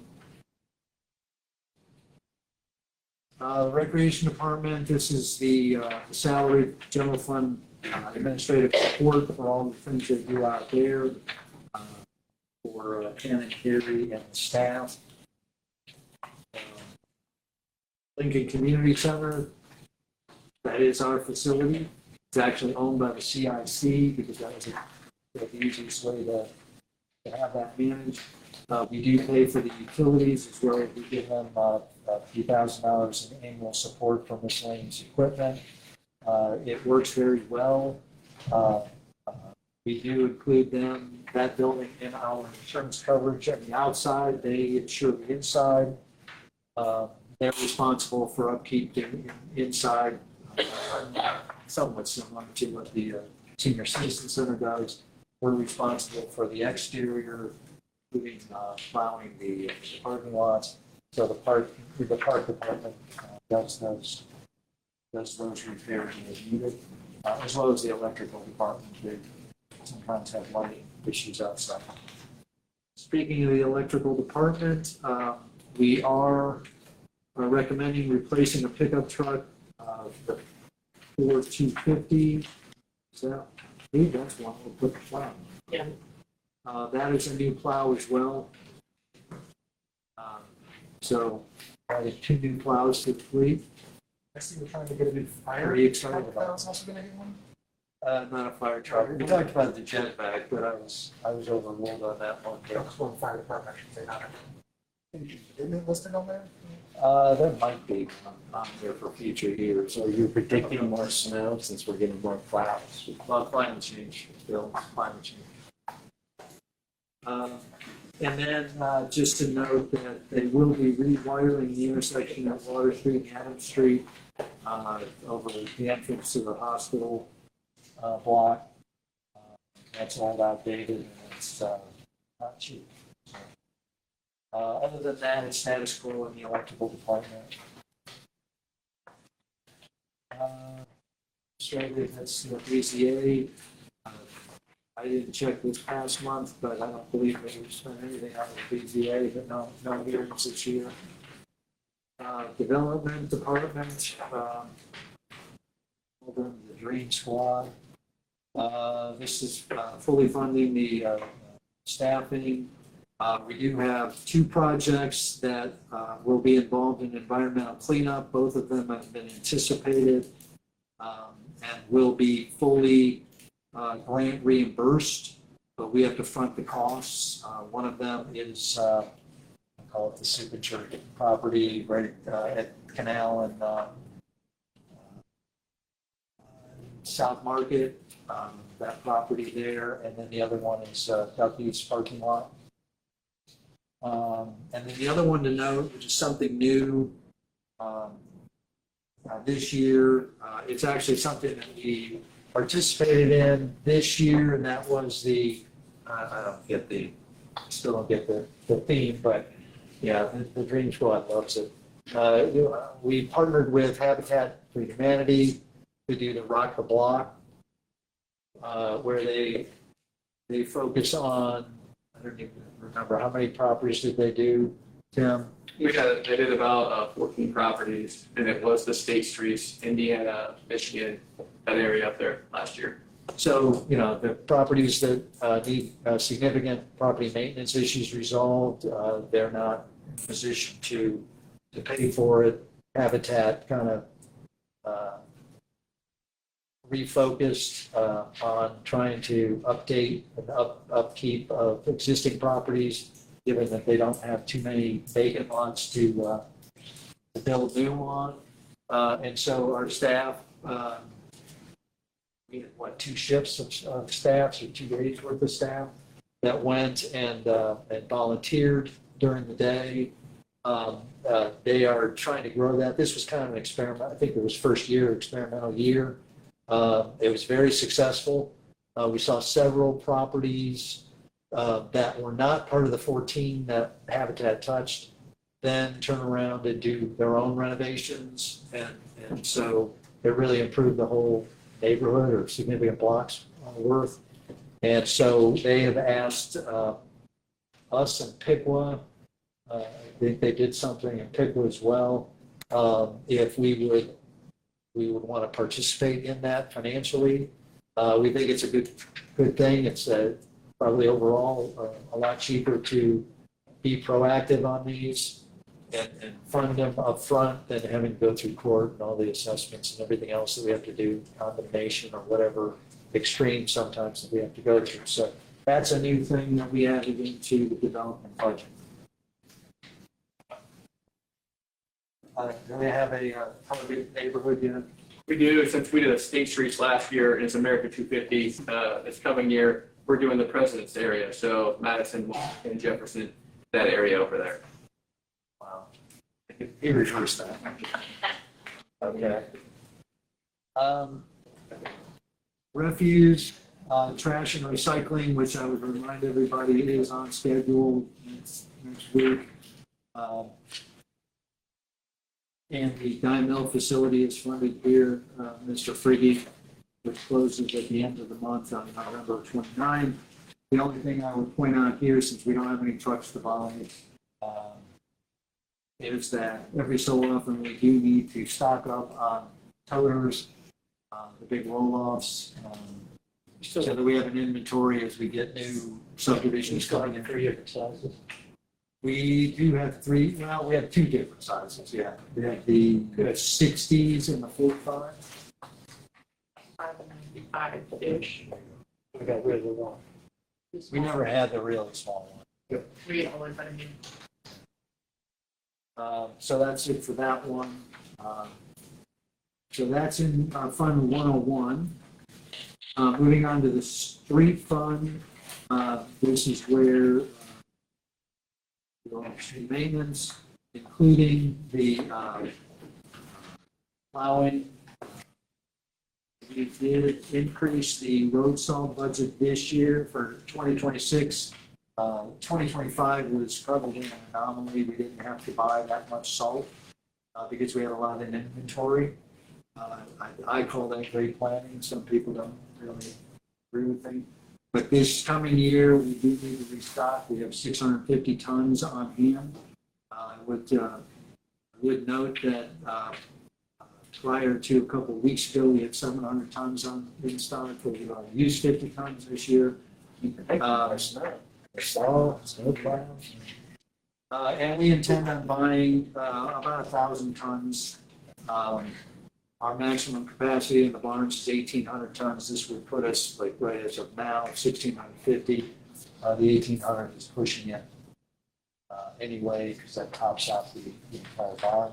Recreation Department, this is the salary general fund administrative support for all the things they do out there for Ken and Carrie and the staff. Lincoln Community Center, that is our facility. It's actually owned by the CIC because that was the easiest way to have that managed. We do pay for the utilities as well as we give them a few $1,000 in annual support for miscellaneous equipment. It works very well. We do include that building in our insurance coverage on the outside. They insure the inside. They're responsible for upkeep inside, somewhat similar to what the Senior Citizen Center does. We're responsible for the exterior, including plowing the parking lots. So the park department does those repairs as needed, as well as the electrical department. They sometimes have lighting issues outside. Speaking of the electrical department, we are recommending replacing a pickup truck, the Ford 250. So I believe that's one we'll put the plow. Yeah. That is a new plow as well. So added 2 new plows to the fleet. I see we're trying to get a new fire. Pretty excited truck. about That was also gonna get one. Not a fire truck. We talked about the jetback, but I was overruled on that one. That was one fire department, I should say, not it. Isn't it listed on there? There might be on there for future years. So you're predicting more snow since we're getting more clouds. Well, climate change, Bill, climate change. And then just to note that they will be rewiring the intersection of Water Street and Adams Street over the entrance to the hospital block. That's all outdated and it's not cheap. Other than that, it's status quo in the electrical department. That's the BZA. I didn't check this past month, but I don't believe that we spent anything on the BZA, but no hearings this year. Development Department, the Dream Squad. This is fully funding the staffing. We do have 2 projects that will be involved in environmental cleanup. Both of them have been anticipated and will be fully grant reimbursed, but we have to front the costs. One of them is, I call it the Signature property right at Canal and South Market, that property there, and then the other one is Ducky's parking lot. And then the other one to note, which is something new this year, it's actually something that we participated in this year, and that was still don't get the theme, but yeah, the Dream Squad loves it. We partnered with Habitat for Humanity to do the Rock the Block, where they focus on, I don't even remember, how many properties did they do, Tim? They did about 14 properties, and it was the state streets, Indiana, Michigan, that area up there last year. So, the properties that need significant property maintenance issues resolved, they're not in a position to pay for it. Habitat kind of refocused on trying to update and upkeep of existing properties, given that they don't have too many vacant lots to build new on. And so our staff, we had 2 shifts of staff, so 2 days worth of staff that went and volunteered during the day They are trying to grow that. This was kind of an experiment. I think it was experimental year. It was very successful. We saw several properties that were not part of the 14 that Habitat touched, then turn around and do their own renovations. And so it really improved the whole neighborhood or significant blocks worth. And so they have asked us and Piqua, I think they did something in Piqua as well, if we would want to participate in that financially. We think it's a good thing. It's probably overall a lot cheaper to be proactive on these and fund them up front than having to go through court and all the assessments and everything else that we have to do, condemnation or whatever extreme sometimes that we have to go through. So that's a new thing that we added into the development budget. Do we have a target neighborhood yet? We do, since we did a State Streets last year, and it's America 250, this coming year, we're doing the President's area, so Madison and Jefferson, that area over there. Wow. He reversed that. Okay. Refuse, trash and recycling, which I would remind everybody is on schedule next week. And the dye mill facility is funded here, Mr. Friggy, which closes at the end of the month on November 29. The only thing I would point out here, since we don't have any trucks to buy, is that every so often we do need to stock up on toters, the big roll-offs, so that we have an inventory as we get new subdivisions coming in. 3 different sizes. We do have we have 2 different sizes, yeah. We have the 60s and the 45. 595-ish. We got rid of the one. We never had the really small one. We only put them in. So that's it for that one. So that's in Fund 101. Moving on to the street fund, this is where maintenance, including the plowing. We did increase the road salt budget this year for 2026. 2025 was probably an anomaly. We didn't have to buy that much salt because we had a lot in inventory. I call that great planning. Some people don't really agree with me. But this coming year, we do need to restock. We have 650 tons on hand. I would note that prior to a couple of weeks ago, we had 700 tons in stock. We used 50 tons this year. And we intend on buying about 1,000 tons. Our maximum capacity in the barns is 1,800 tons. This would put us, like right as of now, 1,650. The 1,800 is pushing it anyway because that tops out the entire barn.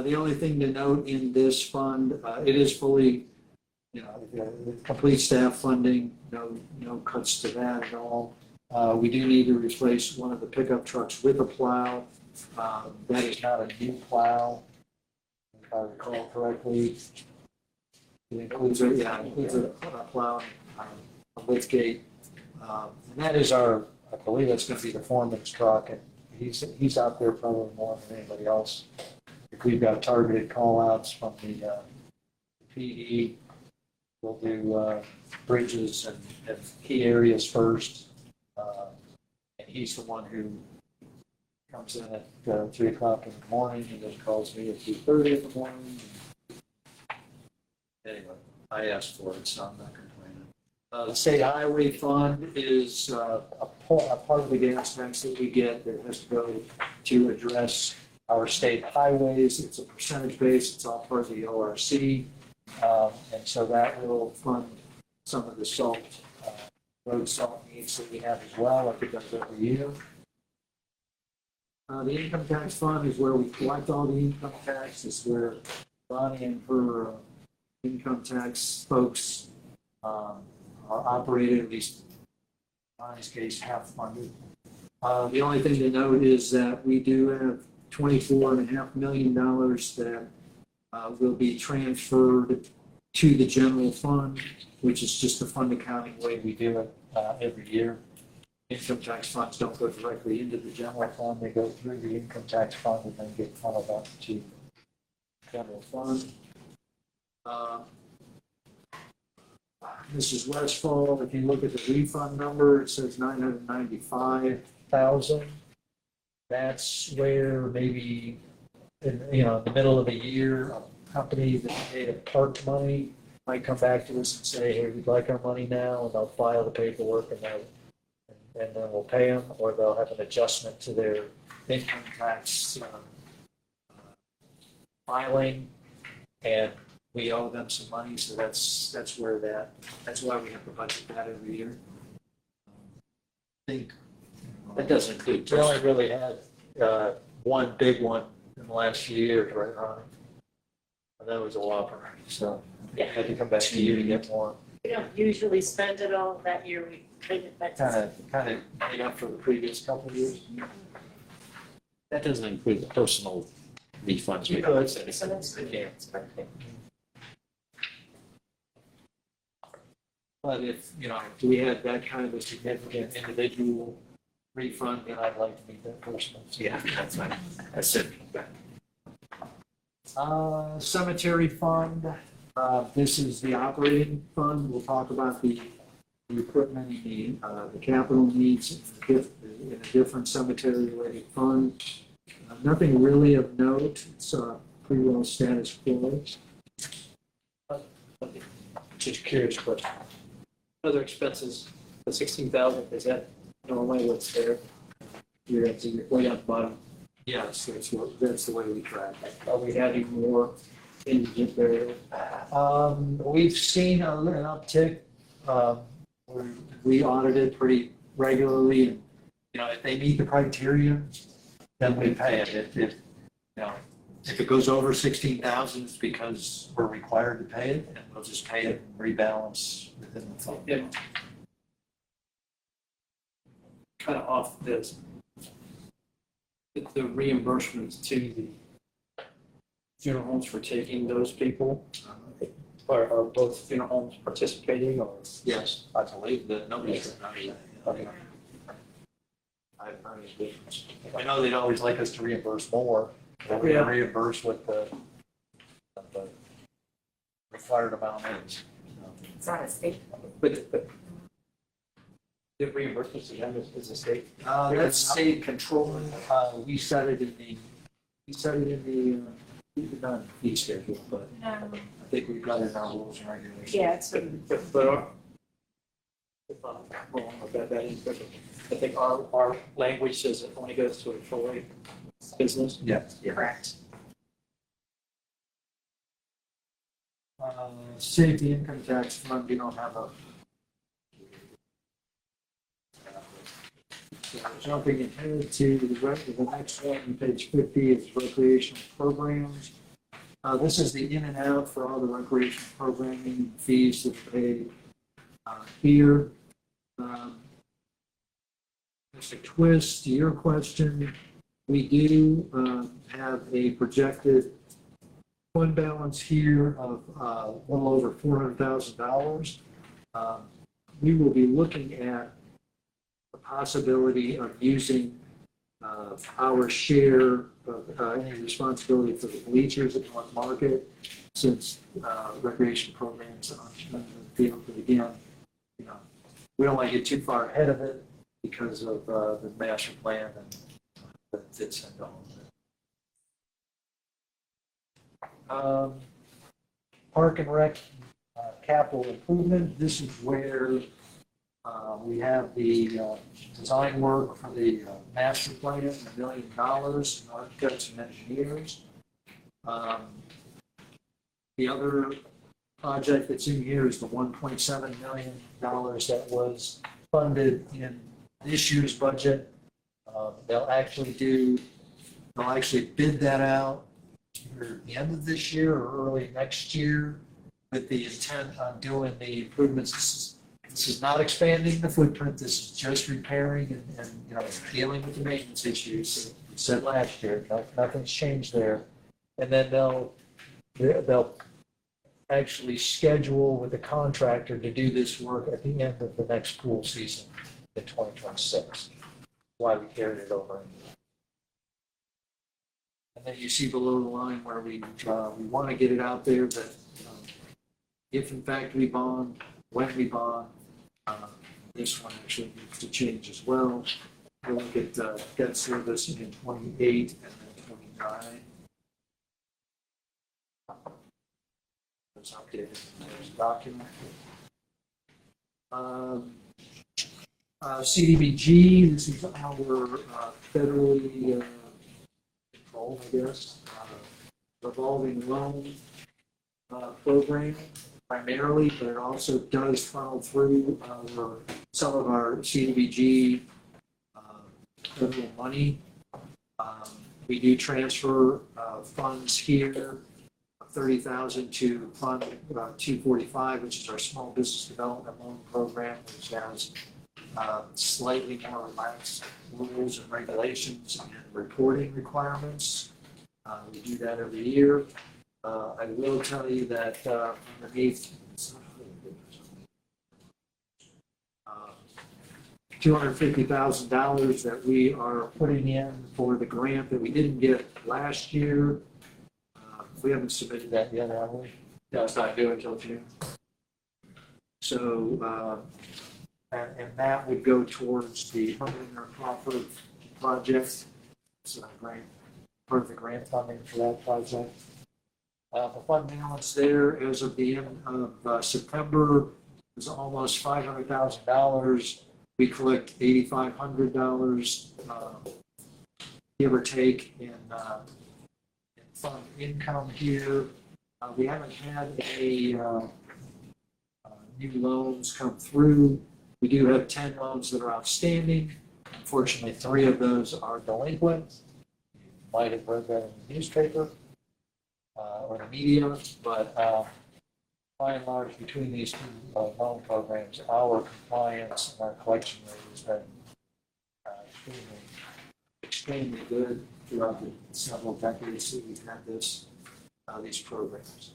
The only thing to note in this fund, it is fully, complete staff funding. No cuts to that at all. We do need to replace one of the pickup trucks with a plow. That is not a new plow. If I recall correctly, it includes a plow, a lift gate, and that is I believe that's going to be the foreman's truck, and he's out there probably more than anybody else. If we've got targeted call-outs from the PD, we'll do bridges and key areas first, and he's the one who comes in at 3 o'clock in the morning and then calls me at 2:30 in the morning. Anyway, I asked for it, so I'm not complaining. The state highway fund is a part of the gas tax that we get that has to go to address our state highways. It's a percentage base. It's all part of the ORC. And so that will fund some of the salt, road salt needs that we have as well, like it does every year. The income tax fund is where we collect all the income tax. It's where Bonnie and her income tax folks are operated, at least in Bonnie's case, half funded. The only thing to note is that we do have $24.5 million that will be transferred to the general fund, which is just the fund accounting way we do it every year. Income tax funds don't go directly into the general fund, they go through the income tax fund and then get funneled up to general fund. Mrs. Westfall, if you look at the refund number, it says 995,000. That's where maybe in the middle of the year, a company that paid a park money might come back to us and say, hey, we'd like our money now, and they'll file the paperwork and then we'll pay them, or they'll have an adjustment to their income tax filing, and we owe them some money, so that's why we have to budget that every year. I think That doesn't include. we only really had one big one in the last few years, right, Ronnie? And that was a whopper, so I had to come back to you to get more. We don't usually spend it all that year, we bring it back. Kind of made up for the previous couple of years. That doesn't include the personal refunds we You have. could. So that's good. Yeah. But if we had that kind of a significant individual refund, then I'd like to meet that personal. Yeah, that's fine. That's it. Cemetery fund, this is the operating fund. We'll talk about the equipment and the capital needs in a different cemetery-related fund. Nothing really of note. It's pretty well status quo. Just curious question. Other expenses, the 16,000, is that normally what's there? You're at the way at the bottom. Yes, that's the way we track it. Are we having more indigent burial? We've seen an uptick. We audit it pretty regularly, and if they meet the criteria, then we pay it. If it goes over 16,000, it's because we're required to pay it, and we'll just pay it and rebalance within the fund. Yeah. Kind of off this. The reimbursements to the funeral homes for taking those people, are both funeral homes participating, or? Yes, I believe that nobody's. Okay. I know they'd always like us to reimburse more, but we Yeah. reimburse what the required amount is. It's not a state. But the reimbursements to them is the state? That's state control. We set it in the fee schedule, but I think we've got it in our rules and regulations. Yeah, it's, But our, if I'm wrong about that, I think our language says it only goes to a Troy business. Yes. correct. Safety income tax fund, we don't have a. Jumping ahead to the next one, page 50 is recreational programs. This is the in and out for all the recreational programming fees that pay here. Mr. Twist, to your question, we do have a projected fund balance here of a little over $400,000. We will be looking at the possibility of using our share of any responsibility for the bleachers at North Market, since recreation programs are on the field. But again, we don't want to get too far ahead of it because of the master plan and the fits into all of it. Park and Rec capital improvement. This is where we have the design work for the master plan, $1 million, architects and engineers. The other project that's in here is the $1.7 million that was funded in this year's budget. They'll actually bid that out either the end of this year or early next year, with the intent on doing the improvements. This is not expanding the footprint, this is just repairing and dealing with the maintenance issues. said last year, nothing's changed there. And then they'll actually schedule with the contractor to do this work at the end of the next pool season in 2026. Why we carried it over. And then you see below the line where we want to get it out there that if in fact we bond, when we bond, this one actually needs to change as well. We'll look at debt service in 28 and then 29. Those updated in this document. CDBG, this is our federally controlled, I guess, revolving loan program primarily, but it also does funnel through some of our CDBG federal money. We do transfer funds here, 30,000 to Fund 245, which is our Small Business Development Loan Program, which has slightly more relaxed rules and regulations and reporting requirements. We do that every year. I will tell you that underneath $250,000 that we are putting in for the grant that we didn't get last year. We haven't submitted that yet, have we? No, it's not due until June. So, and that would go towards the Hunter Crawford project. It's a grant, part of the grant funding for that project. The fund balance there as of the end of September is almost $500,000. We collect $8,500, give or take, in fund income here. We haven't had any new loans come through. We do have 10 loans that are outstanding. Unfortunately, 3 of those are delinquent. You might have read that in the newspaper or the media, but by and large, between these two loan programs, our compliance and our collection rate has been extremely good throughout the several decades that we've had these programs.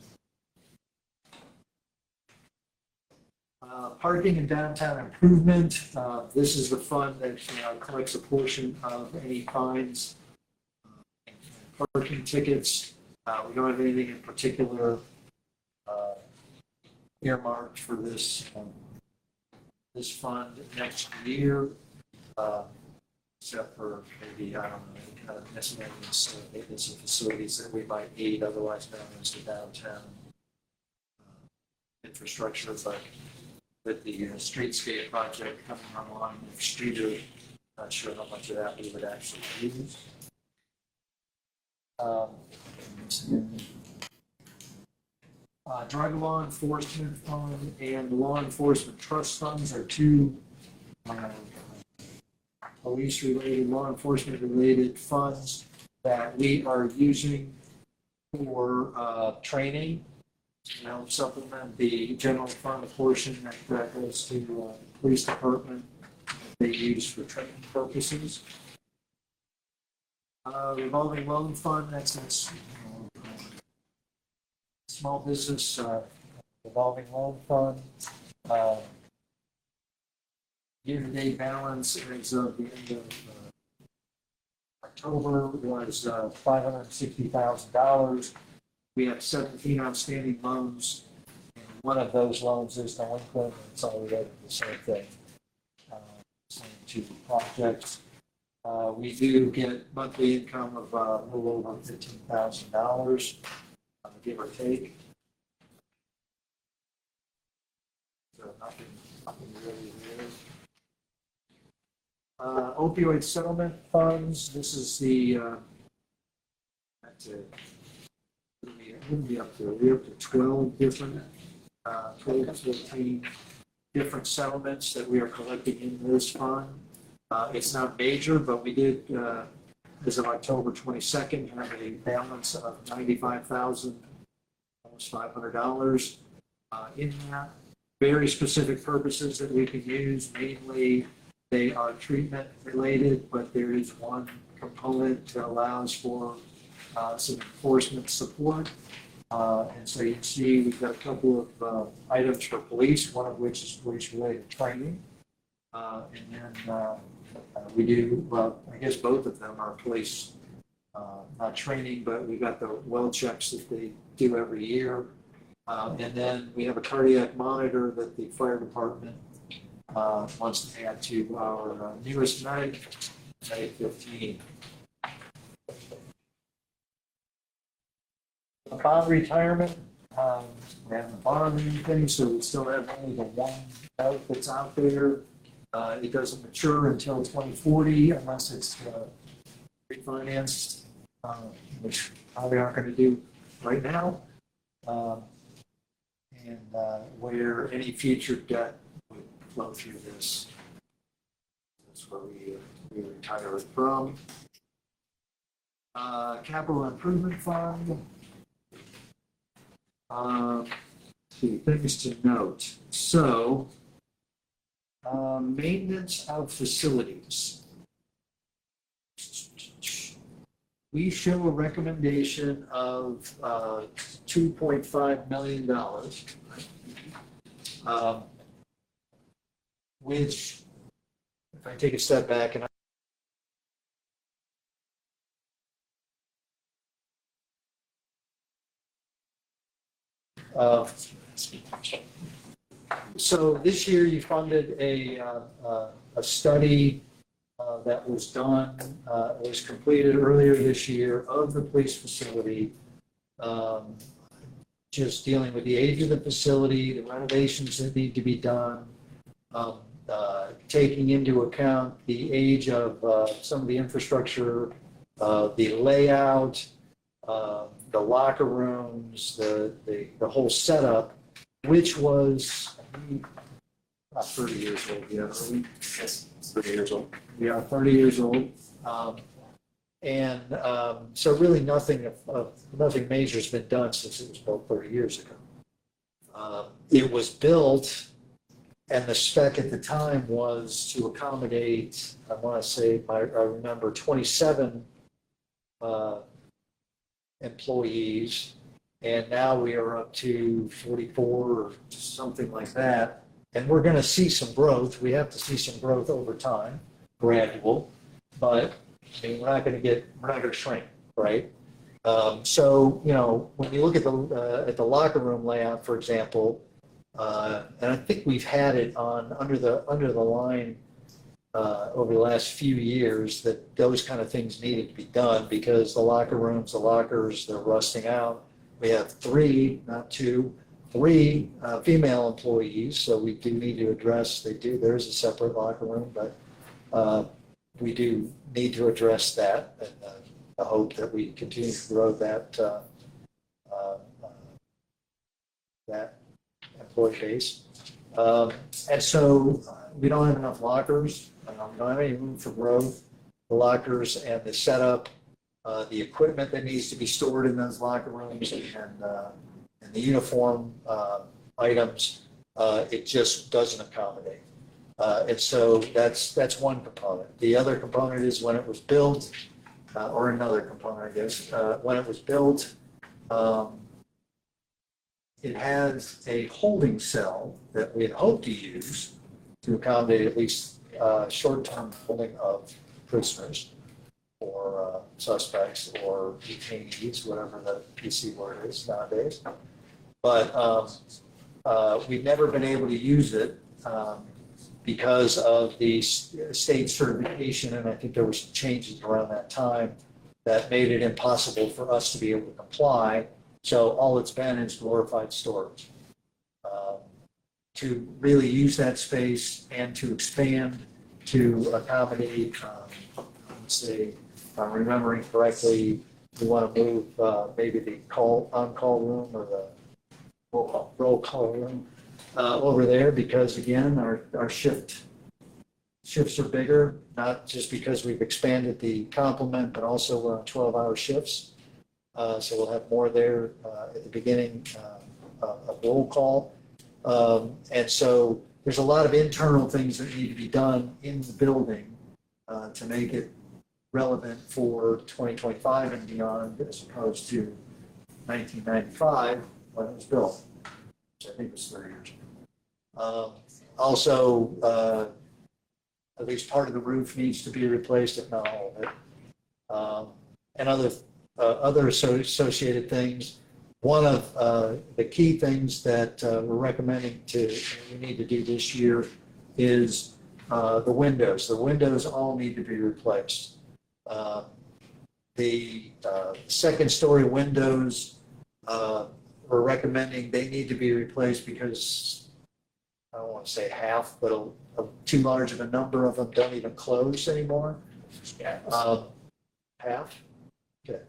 Parking and downtown improvement. This is the fund that collects a portion of any fines and parking tickets. We don't have anything in particular earmarked for this fund next year, except for maybe, I don't know, any kind of miscellaneous maintenance of facilities that we might need, otherwise known as the downtown infrastructure. But with the streetscape project coming online next year, not sure how much of that we would actually use. Drug law enforcement fund and law enforcement trust funds are two police-related, law enforcement-related funds that we are using for training to help supplement the general fund portion that goes to the police department that they use for training purposes. Revolving loan fund, that's small business revolving loan fund. Year-to-date balance as of the end of October was $560,000. We have 17 outstanding loans, and one of those loans is delinquent. It's all related to the same thing, same two projects. We do get monthly income of a little over $15,000, give or take. So nothing really there. Opioid settlement funds. This is the we're up to 12 different 12 to 14 different settlements that we are collecting in this fund. It's not major, but we did as of October 22nd have a balance of $95,000, almost $500 in that. Very specific purposes that we can use, mainly They are treatment related, but there is one component that allows for some enforcement support. And so you can see we've got a couple of items for police, one of which is police-related training. And then we do, well, I guess both of them are police, not training, but we got the well checks that they do every year. And then we have a cardiac monitor that the fire department wants to add to our newest medic, Medic 15. Upon retirement, we haven't bonded anything, so we still have only the one note that's out there. It doesn't mature until 2040 unless it's refinanced, which probably aren't going to do right now. And where any future debt would flow through this. That's where we retire it from. Capital Improvement Fund. See, things to note. So, maintenance of facilities. We show a recommendation of $2.5 million, which, if I take a step back and so this year you funded a study that was done, was completed earlier this year of the police facility, just dealing with the age of the facility, the renovations that need to be done, taking into account the age of some of the infrastructure, the layout, the locker rooms, the whole setup, which was about 30 years old yet, are we? Yes, 30 years old. We are 30 years old. So really nothing major has been done since it was built 30 years ago. It was built, and the spec at the time was to accommodate, I want to say, I remember 27 employees, and now we are up to 44 or something like that. And we're going to see some growth. We have to see some growth over time, gradual, but I mean, we're not going to shrink, right? So, you know, when you look at the locker room layout, for example, and I think we've had it on under the line over the last few years that those kind of things needed to be done because the locker rooms, the lockers, they're rusting out. We have 3, not 2, 3 female employees, so we do need to address, there is a separate locker room, but we do need to address that, and I hope that we continue to grow that employee base. And so we don't have enough lockers, we don't have any room for growth. The lockers and the setup, the equipment that needs to be stored in those locker rooms, and the uniform items, it just doesn't accommodate. And so that's one component. The other component is when it was built, or another component, I guess, when it was built, it has a holding cell that we had hoped to use to accommodate at least short-term holding of prisoners or suspects or detainees, whatever the PC word is nowadays. But we've never been able to use it because of the state certification, and I think there were some changes around that time that made it impossible for us to be able to comply. So all it's been is glorified storage. To really use that space and to expand to accommodate, let's say, if I'm remembering correctly, we want to move maybe the on-call room or the roll call room over there because, again, our shifts are bigger, not just because we've expanded the complement, but also we're on 12-hour shifts. So we'll have more there at the beginning of roll call. And so there's a lot of internal things that need to be done in the building to make it relevant for 2025 and beyond, as opposed to 1995 when it was built, which I think was 30 years ago. Also, at least part of the roof needs to be replaced, if not all of it. And other associated things. One of the key things that we're recommending we need to do this year is the windows. The windows all need to be replaced. The second story windows, we're recommending they need to be replaced because I don't want to say half, but too large of a number of them don't even close anymore. Half? Okay.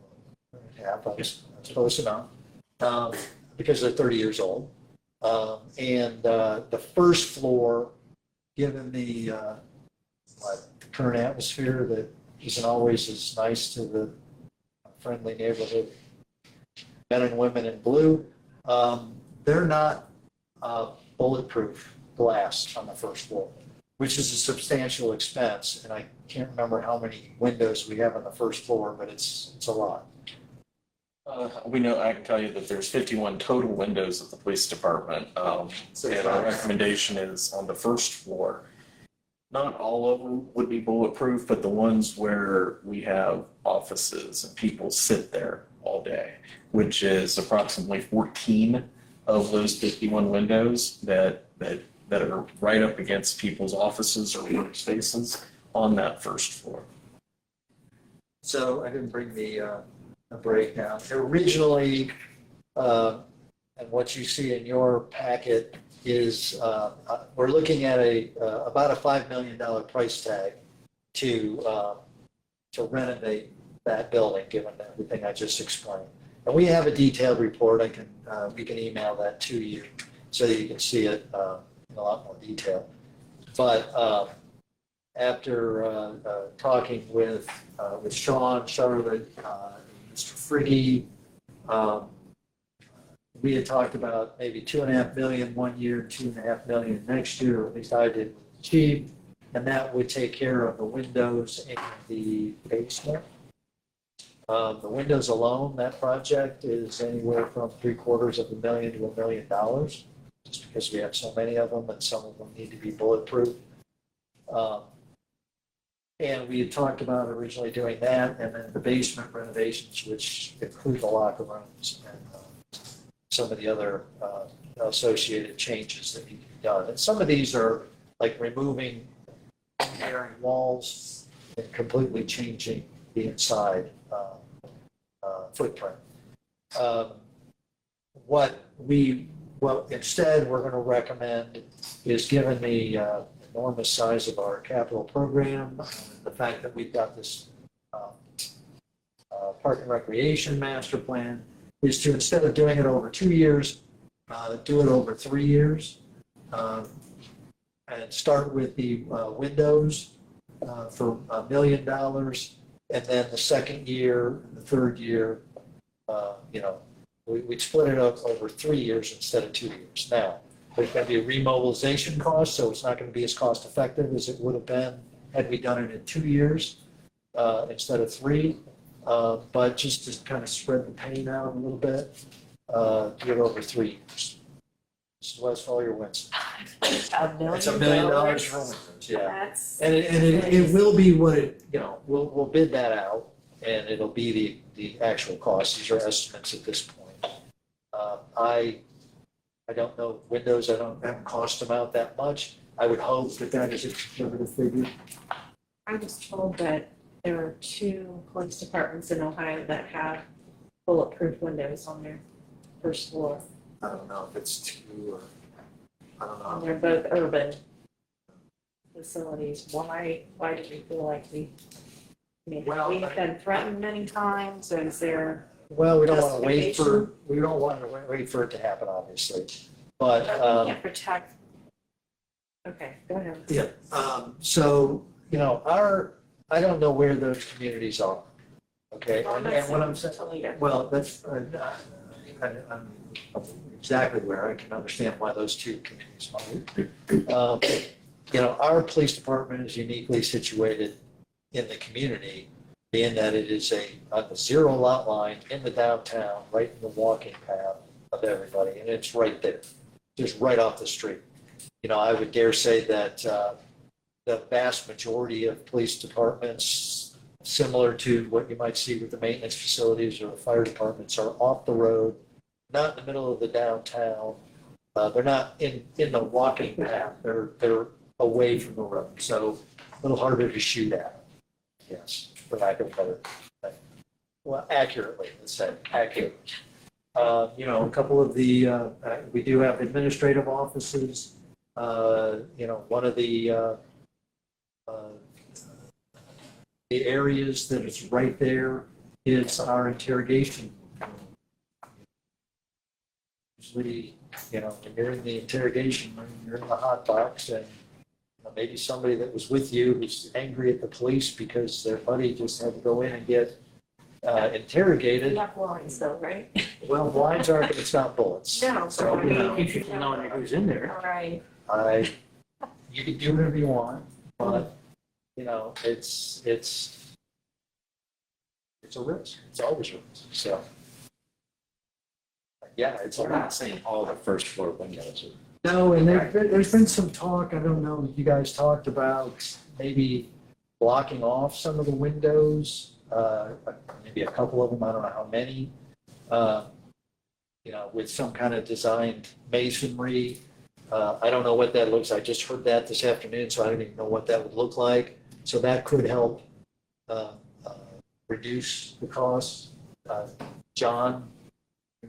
Half, that's close enough. Because they're 30 years old. And the first floor, given the current atmosphere that isn't always as nice to the friendly neighborhood men and women in blue, they're not bulletproof glass on the first floor, which is a substantial expense. And I can't remember how many windows we have on the first floor, but it's a lot. I can tell you that there's 51 total windows at the police department. And our recommendation is on the first floor. Not all of them would be bulletproof, but the ones where we have offices and people sit there all day, which is approximately 14 of those 51 windows that are right up against people's offices or workspaces on that first floor. So I didn't bring the breakdown. Originally, and what you see in your packet is we're looking at about a $5 million price tag to renovate that building, given everything I just explained. And we have a detailed report. We can email that to you so that you can see it in a lot more detail. But after talking with Sean, Charlotte, Mr. Friggy, we had talked about maybe $2.5 million one year, $2.5 million next year, or at least I did with the chief, and that would take care of the windows in the basement. The windows alone, that project is anywhere from $750,000 to $1 million, just because we have so many of them and some of them need to be bulletproof. And we had talked about originally doing that, and then the basement renovations, which include the locker rooms and some of the other associated changes that need to be done. And some of these are like removing airing walls and completely changing the inside footprint. What instead we're going to recommend is, given the enormous size of our capital program, the fact that we've got this park and recreation master plan, is to, instead of doing it over 2 years, do it over 3 years, and start with the windows for $1 million, and then the second year, the third year, we'd split it up over 3 years instead of 2 years. Now, there's going to be a remobilization cost, so it's not going to be as cost effective as it would have been had we done it in 2 years instead of 3. But just to kind of spread the pain out a little bit, do it over 3 years. So that's all your wins. It's $1 million for windows, yeah. That's. And it will be what it, we'll bid that out, and it'll be the actual cost. These are estimates at this point. I don't know windows. I haven't cost them out that much. I would hope that is a conservative figure. I was told that there are 2 police departments in Ohio that have bulletproof windows on their first floor. I don't know if it's 2 or, I don't know. And they're both urban facilities. Why do we feel like we have been threatened many times? Is there? Well, we don't want to wait for it to happen, obviously, but. We can't protect. Okay, go ahead. Yeah, so, I don't know where those communities are, okay? And what I'm saying, well, that's, I'm exactly where. I can understand why those two committees might. Our police department is uniquely situated in the community, being that it is on the zero lot line in the downtown, right in the walking path of everybody, and it's right there, just right off the street. I would dare say that the vast majority of police departments, similar to what you might see with the maintenance facilities or fire departments, are off the road, not in the middle of the downtown. They're not in the walking path. They're away from the road, so a little harder to shoot at. Yes, for lack of a better, well, accurately, let's say, accurately. A couple of we do have administrative offices. One of the areas that is right there is our interrogation room. Usually, when you're in the interrogation room, you're in the hot box, and maybe somebody that was with you who's angry at the police because their buddy just had to go in and get interrogated. Not lines though, right? Well, blinds aren't going to stop bullets. No. So, Keep people knowing who's in there. All right. You can do whatever you want, but it's a risk. It's always a risk. So, yeah, it's I'm not saying all the first floor windows are. no, and there's been some talk. I don't know. You guys talked about maybe blocking off some of the windows. Maybe a couple of them. I don't know how many. With some kind of designed masonry. I don't know what that looks like. I just heard that this afternoon, so I don't even know what that would look like. So that could help reduce the cost. John,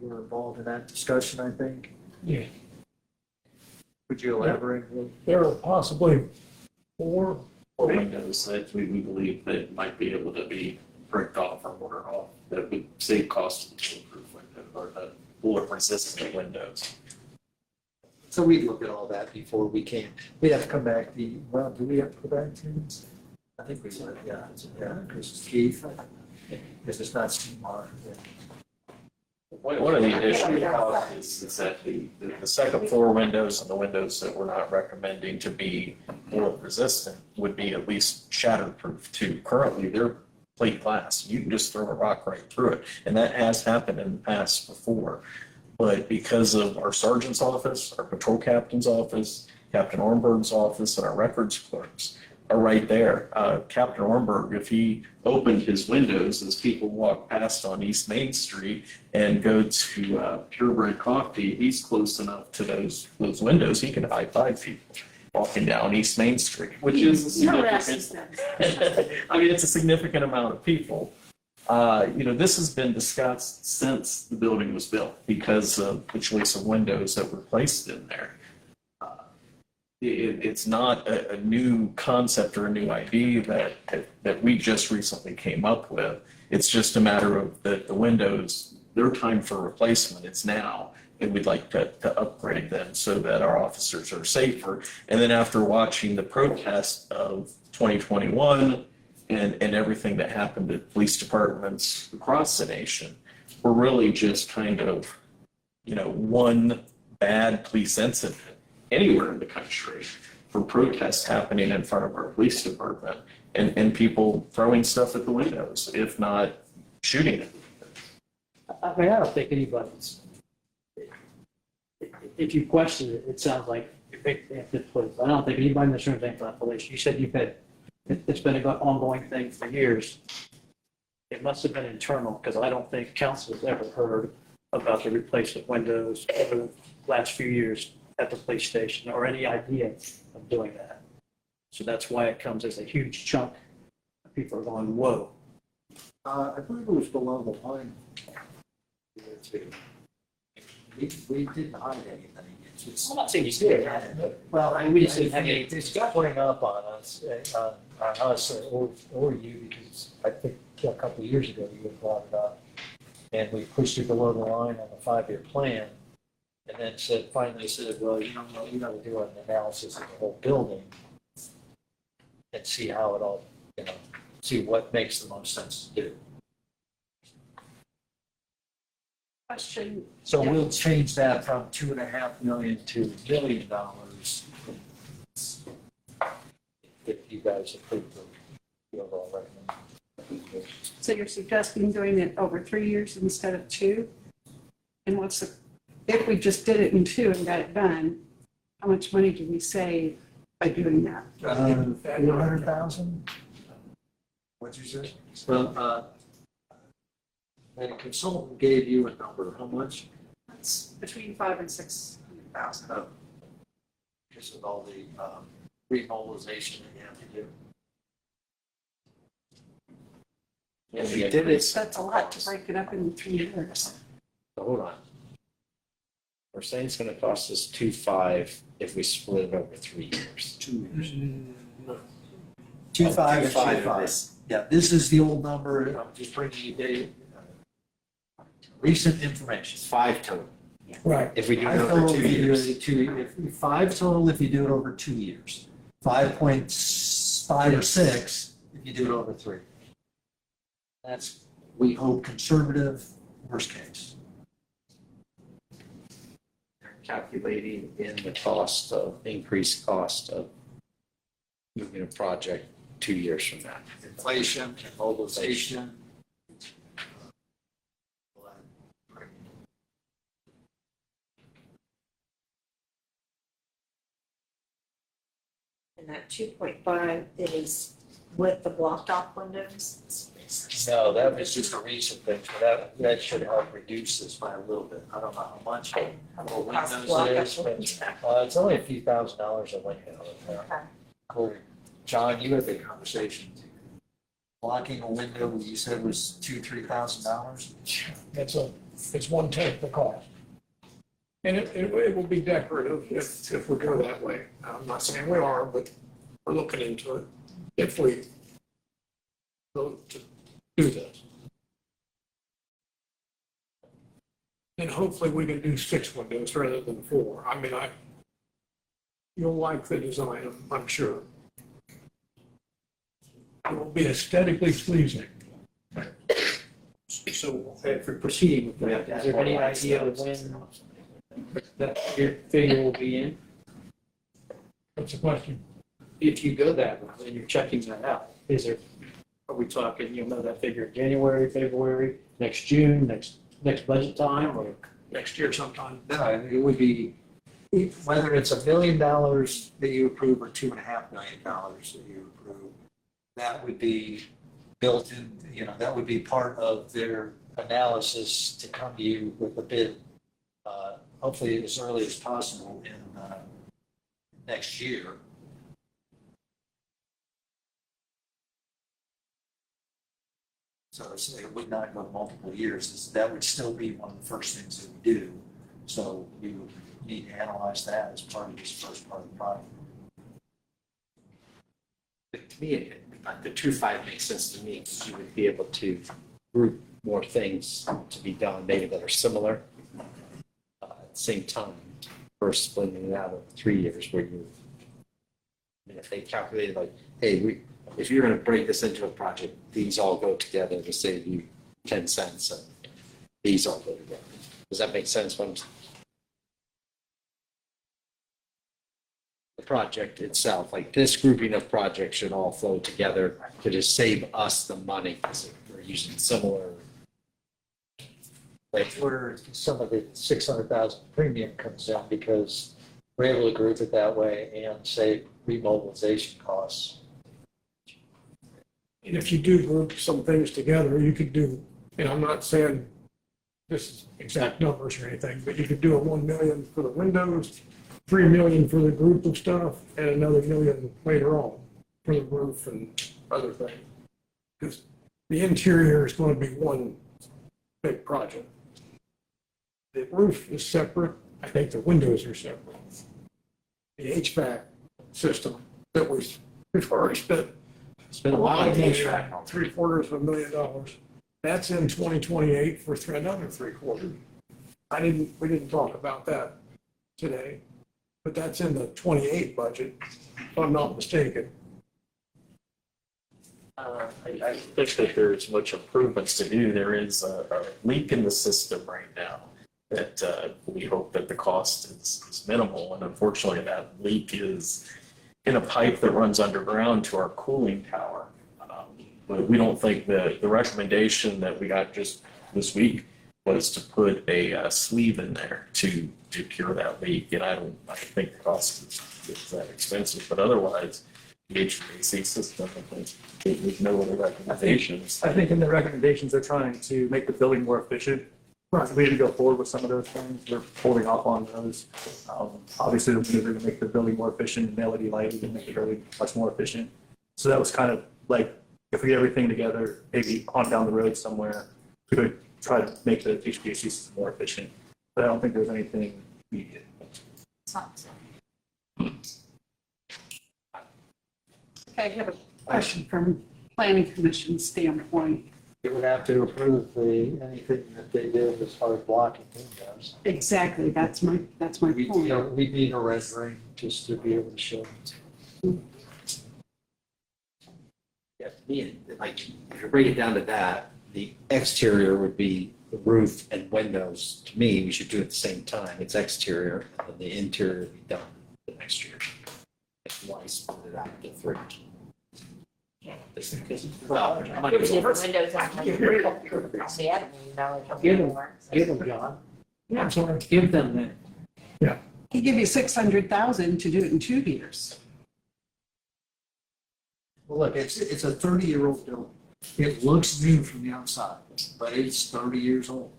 you were involved in that discussion, I think. Yeah. Could you elaborate? There are possibly four. Windows that we believe that might be able to be bricked off or mortared off, that would save cost of the bulletproof window or the bullet resistant windows. So we'd look at all that before we came. We'd have to come back. Do we have to go back to? I think we would, yeah. Because Keith, because it's not CMAR. One of the issues is that the second floor windows and the windows that we're not recommending to be bullet resistant would be at least shatterproof too. Currently, they're plate glass. You can just throw a rock right through it. And that has happened in the past before. But because of our sergeant's office, our patrol captain's office, Captain Ornberg's office, and our records clerks are right there. Captain Ornberg, if he opened his windows as people walk past on East Main Street and go to Purebred Coffee, he's close enough to those windows, he can high-five people walking down East Main Street, which is a significant, it's a significant amount of people. This has been discussed since the building was built because of the choice of windows that were placed in there. It's not a new concept or a new idea that we just recently came up with. It's just a matter of the windows, their time for replacement, it's now. And we'd like to upgrade them so that our officers are safer. And then after watching the protest of 2021 and everything that happened at police departments across the nation, we're really just kind of, one bad police incident anywhere in the country for protests happening in front of our police department and people throwing stuff at the windows, if not shooting it. I don't think anybody's, if you question it, it sounds like they have to put, I don't think anybody in this room thinks about police. You said it's been an ongoing thing for years. It must have been internal because I don't think council has ever heard about the replacement windows over the last few years at the police station or any idea of doing that. So that's why it comes as a huge chunk. People are going, whoa. I believe it was below the line. We didn't hide anything. It's just. I'm not saying you did. Well, we just didn't have any. It's going up on us, or you, because I think a couple of years ago you had brought it up. And we pushed it below the line on the 5-year plan. And then finally said, well, you got to do an analysis of the whole building and see how it all, see what makes the most sense to do. Question, So we'll change that from $2.5 million to $1 million if you guys approve the overall recommendation. so you're suggesting doing it over 3 years instead of 2? And what's the, if we just did it in 2 and got it done, how much money do we save by doing that? 400,000? What'd you say? Well, and a consultant gave you a number, how much? It's between 5 and 600,000. Because of all the remobilization that you have to do. If we we did it- That's a lot to break it up in 3 years. Hold on. We're saying it's gonna cost us 2.5 if we split it over 3 years. 2 years. 2.5 2.5 and 2.5. Yeah, this is the old number, I'm just bringing you data, recent information. 5 total. Right. If we do it Five over total 2 if you do years. it 5 total if you do it over 2 years. 5.5 or 6 if you do it over 3. That's, we hope, conservative, worst case. They're calculating in the cost of, increased cost of moving a project 2 years from now. Inflation, mobilization. And that 2.5 is with the blocked off windows? No, that was just a recent thing, so that should help reduce this by a little bit. I don't know how much. Or Windows it is, but, it's only a few $1,000s a window. Okay. Cool. John, you had the conversation. Blocking a window, you said was $2,000-3,000? It's 1/10 the cost. And it will be decorative if we go that way. I'm not saying we are, but we're looking into it if we go to do this. And hopefully we can do 6 windows rather than 4. I mean, you'll like the design, I'm sure. It will be aesthetically pleasing. So if we're proceeding with that, is there any idea of when that figure will be in? What's the question? If you go that route and you're checking that out, are we talking, you'll know that figure in January, February, next June, next budget time, or? Next year sometime. No, it would be, whether it's $1 million that you approve or $2.5 million that you approve, that would be built in, that would be part of their analysis to come to you with a bid, hopefully as early as possible in next year. So it would not go multiple years. That would still be one of the first things that we do. So you need to analyze that as part of this first part of the project. But to me, the 2.5 makes sense to me, because you would be able to group more things to be done, maybe that are similar at the same time, versus splitting it out over 3 years where if they calculated like, hey, if you're going to break this into a project, these all go together to save you 10 cents, and these all go together. Does that make sense? When the project itself, like this grouping of projects should all flow together to just save us the money because we're using similar. That's where some of the 600,000 premium comes in, because we're able to group it that way and save remobilization costs. And if you do group some things together, you could do, and I'm not saying this is exact numbers or anything, but you could do a 1 million for the windows, 3 million for the group of stuff, and another 1 million later on for the roof and other things. Because the interior is going to be one big project. The roof is separate. I think the windows are separate. The HVAC system that we've already spent It's been a while. $750,000. That's in 2028 for another 3/4. We didn't talk about that today, but that's in the 28 budget, if I'm not mistaken. I think that there's much improvements to do. There is a leak in the system right now that we hope that the cost is minimal. And unfortunately, that leak is in a pipe that runs underground to our cooling tower. But we don't think that the recommendation that we got just this week was to put a sleeve in there to cure that leak. And I don't think the cost is that expensive, but otherwise, the HVAC system, I think there's no other recommendations. I think in the recommendations, they're trying to make the building more efficient. Right. We didn't go forward with some of those things. We're holding off on those. Obviously, the windows are going to make the building more efficient, and LED lighting and make the building much more efficient. So that was kind of like, if we get everything together, maybe on down the road somewhere, we could try to make the HVAC system more efficient. But I don't think there's anything immediate. Okay, I have a question from planning commission standpoint. You would have to approve anything that they did as far as blocking windows. Exactly, that's my We point. need a rendering just to be able to show it. Yeah, to me, like, if you break it down to that, the exterior would be the roof and windows. To me, we should do it at the same time. It's exterior, and then the interior will be done the next year. That's why I split it out into three. Well, Different windows. See, I don't even know. Give them, John. I'm sorry, give them that. He give you 600,000 to do it in 2 years. Well, look, it's a 30-year-old building. It looks new from the outside, but it's 30 years old.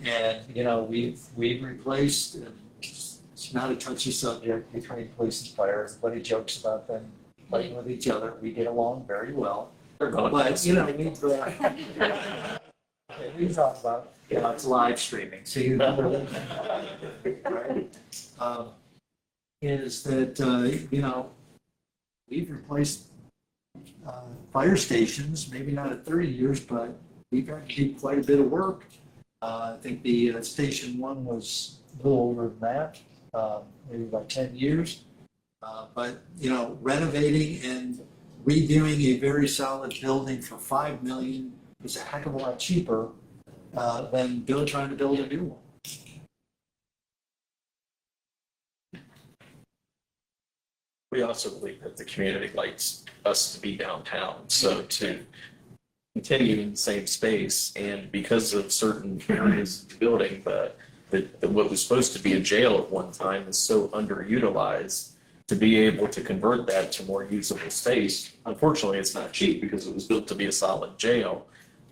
And, you know, we've replaced, and it's not a touchy subject between police and fire. Everybody jokes about them playing with each other. We get along very well. But, you know, we talk about, you know, it's live streaming, so you know. Right? Is that, you know, we've replaced fire stations, maybe not at 30 years, but we've got to do quite a bit of work. I think the station one was a little older than that, maybe about 10 years. But, you know, renovating and redoing a very solid building for $5 million is a heck of a lot cheaper than trying to build a new one. We also believe that the community likes us to be downtown, so to continue in the same space, and because of certain areas of the building, but what was supposed to be a jail at one time is so underutilized, to be able to convert that to more usable space. Unfortunately, it's not cheap because it was built to be a solid jail.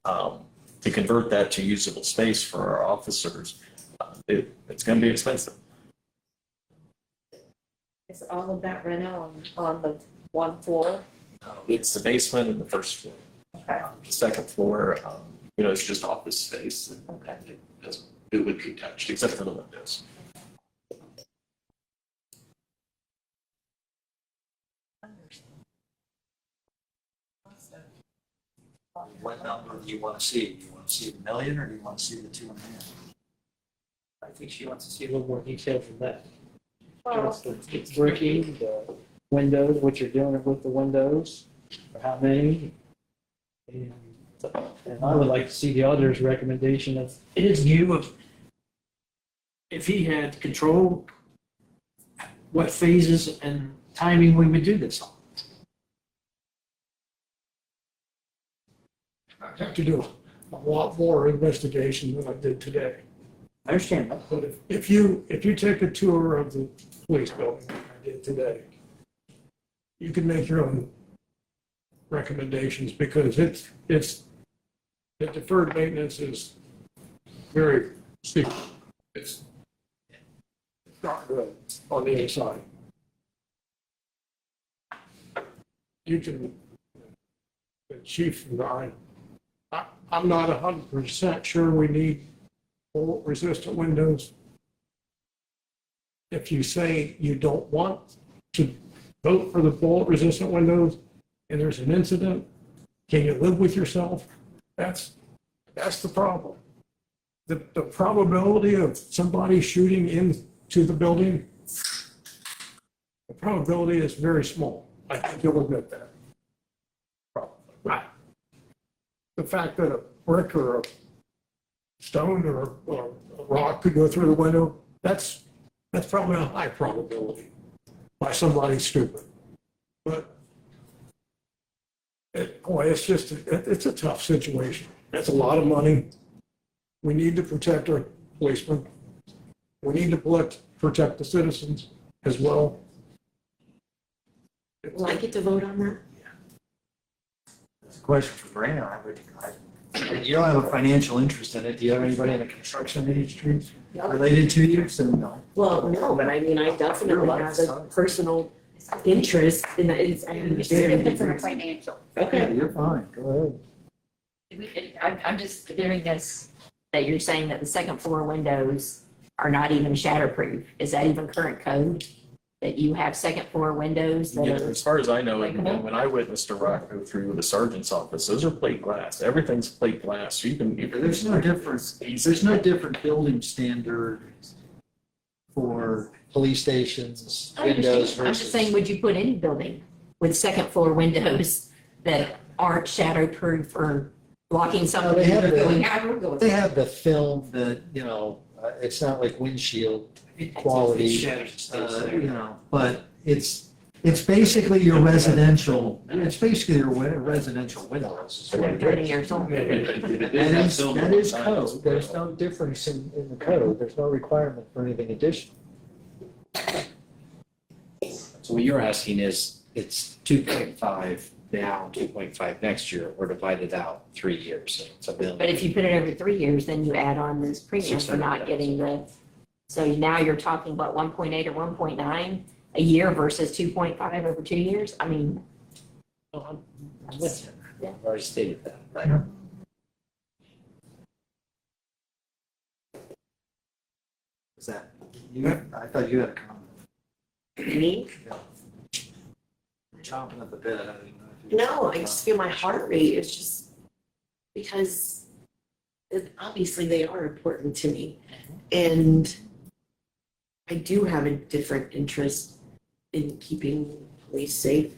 To convert that to usable space for our officers, it's going to be expensive. Is all of that reno on the one floor? It's the basement and the first floor. Okay. The second floor, you know, it's just office space. Okay. It would be touched, except for the windows. What number do you want to see? Do you want to see the million or do you want to see the 2.5? I think she wants to see a little more detail from that. Well, Just the bricking, the windows, what you're doing with the windows, or how many. And I would like to see the auditor's recommendation of his view of if he had control, what phases and timing we would do this on. I have to do a lot more investigation than I did today. I understand that. But if you take a tour of the police building like I did today, you can make your own recommendations because it's the deferred maintenance is very steep. It's not good on the inside. You can, the chief and I'm not 100% sure we need bullet resistant windows. If you say you don't want to vote for the bullet resistant windows and there's an incident, can you live with yourself? That's the problem. The probability of somebody shooting into the building, the probability is very small. I think you'll admit that. Right. The fact that a brick or a stone or a rock could go through the window, that's probably a high probability by somebody stupid. But boy, it's a tough situation. It's a lot of money. We need to protect our policemen. We need to protect the citizens as well. Will I get to vote on that? That's a question for Brandon. You don't have a financial interest in it. Do you have anybody in the construction industry related to you? So no. Well, no, but I mean, I definitely have a personal interest in that. It's Different financial. Yeah, Okay. you're fine. Go I'm just hearing this, that you're saying that the second floor windows are not even shatterproof. Is that even current code? That you have second floor windows that Yeah, are? as far as I know, breakable? when I witnessed a rock go through the sergeant's office, those are plate glass. Everything's plate glass. So you can. There's no difference. There's no different building standard for police stations, I understand. windows I'm just versus. saying, would you put any building with second floor windows that aren't shatterproof or blocking some? They have going the, out or going? they have the film that, it's not like windshield quality, but it's basically your residential, it's basically your residential windows. is what it is. 30 years old. That is code. There's no difference in the code. There's no requirement for anything additional. So what you're asking is, it's 2.5 now, 2.5 next year, or divided out 3 years, so it's $1 million. But if you put it every 3 years, then you add on this premium for not getting the, so now you're talking about 1.8 or 1.9 a year versus 2.5 over 2 years? I mean, No, I'm with you. Yeah. I've already stated that, right? Is that, I thought you had a comment. Me? Chomping at the bit. I didn't know if you- No, I just feel my heart rate is just because obviously they are important to me. And I do have a different interest in keeping police safe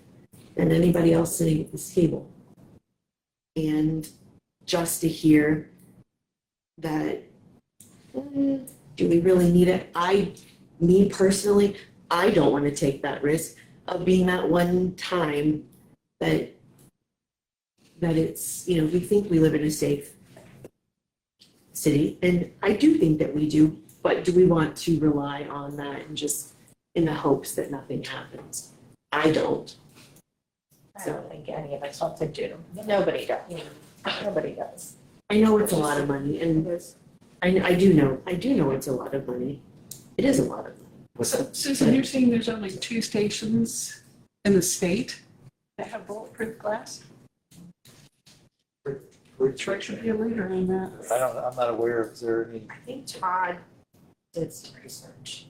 than anybody else sitting at this table. And just to hear that, do we really need it? Me personally, I don't want to take that risk of being that one time that it's, we think we live in a safe city, and I do think that we do, but do we want to rely on that and just in the hopes that nothing happens? I don't. I don't think any of us want to do. Nobody does. Nobody does. I know it's a lot of money, and I do know it's a lot of money. It is a lot of money. So Susan, you're saying there's only 2 stations in the state that have bulletproof glass? Troy should be a leader in that. I'm not aware if there any. I think Todd did some research.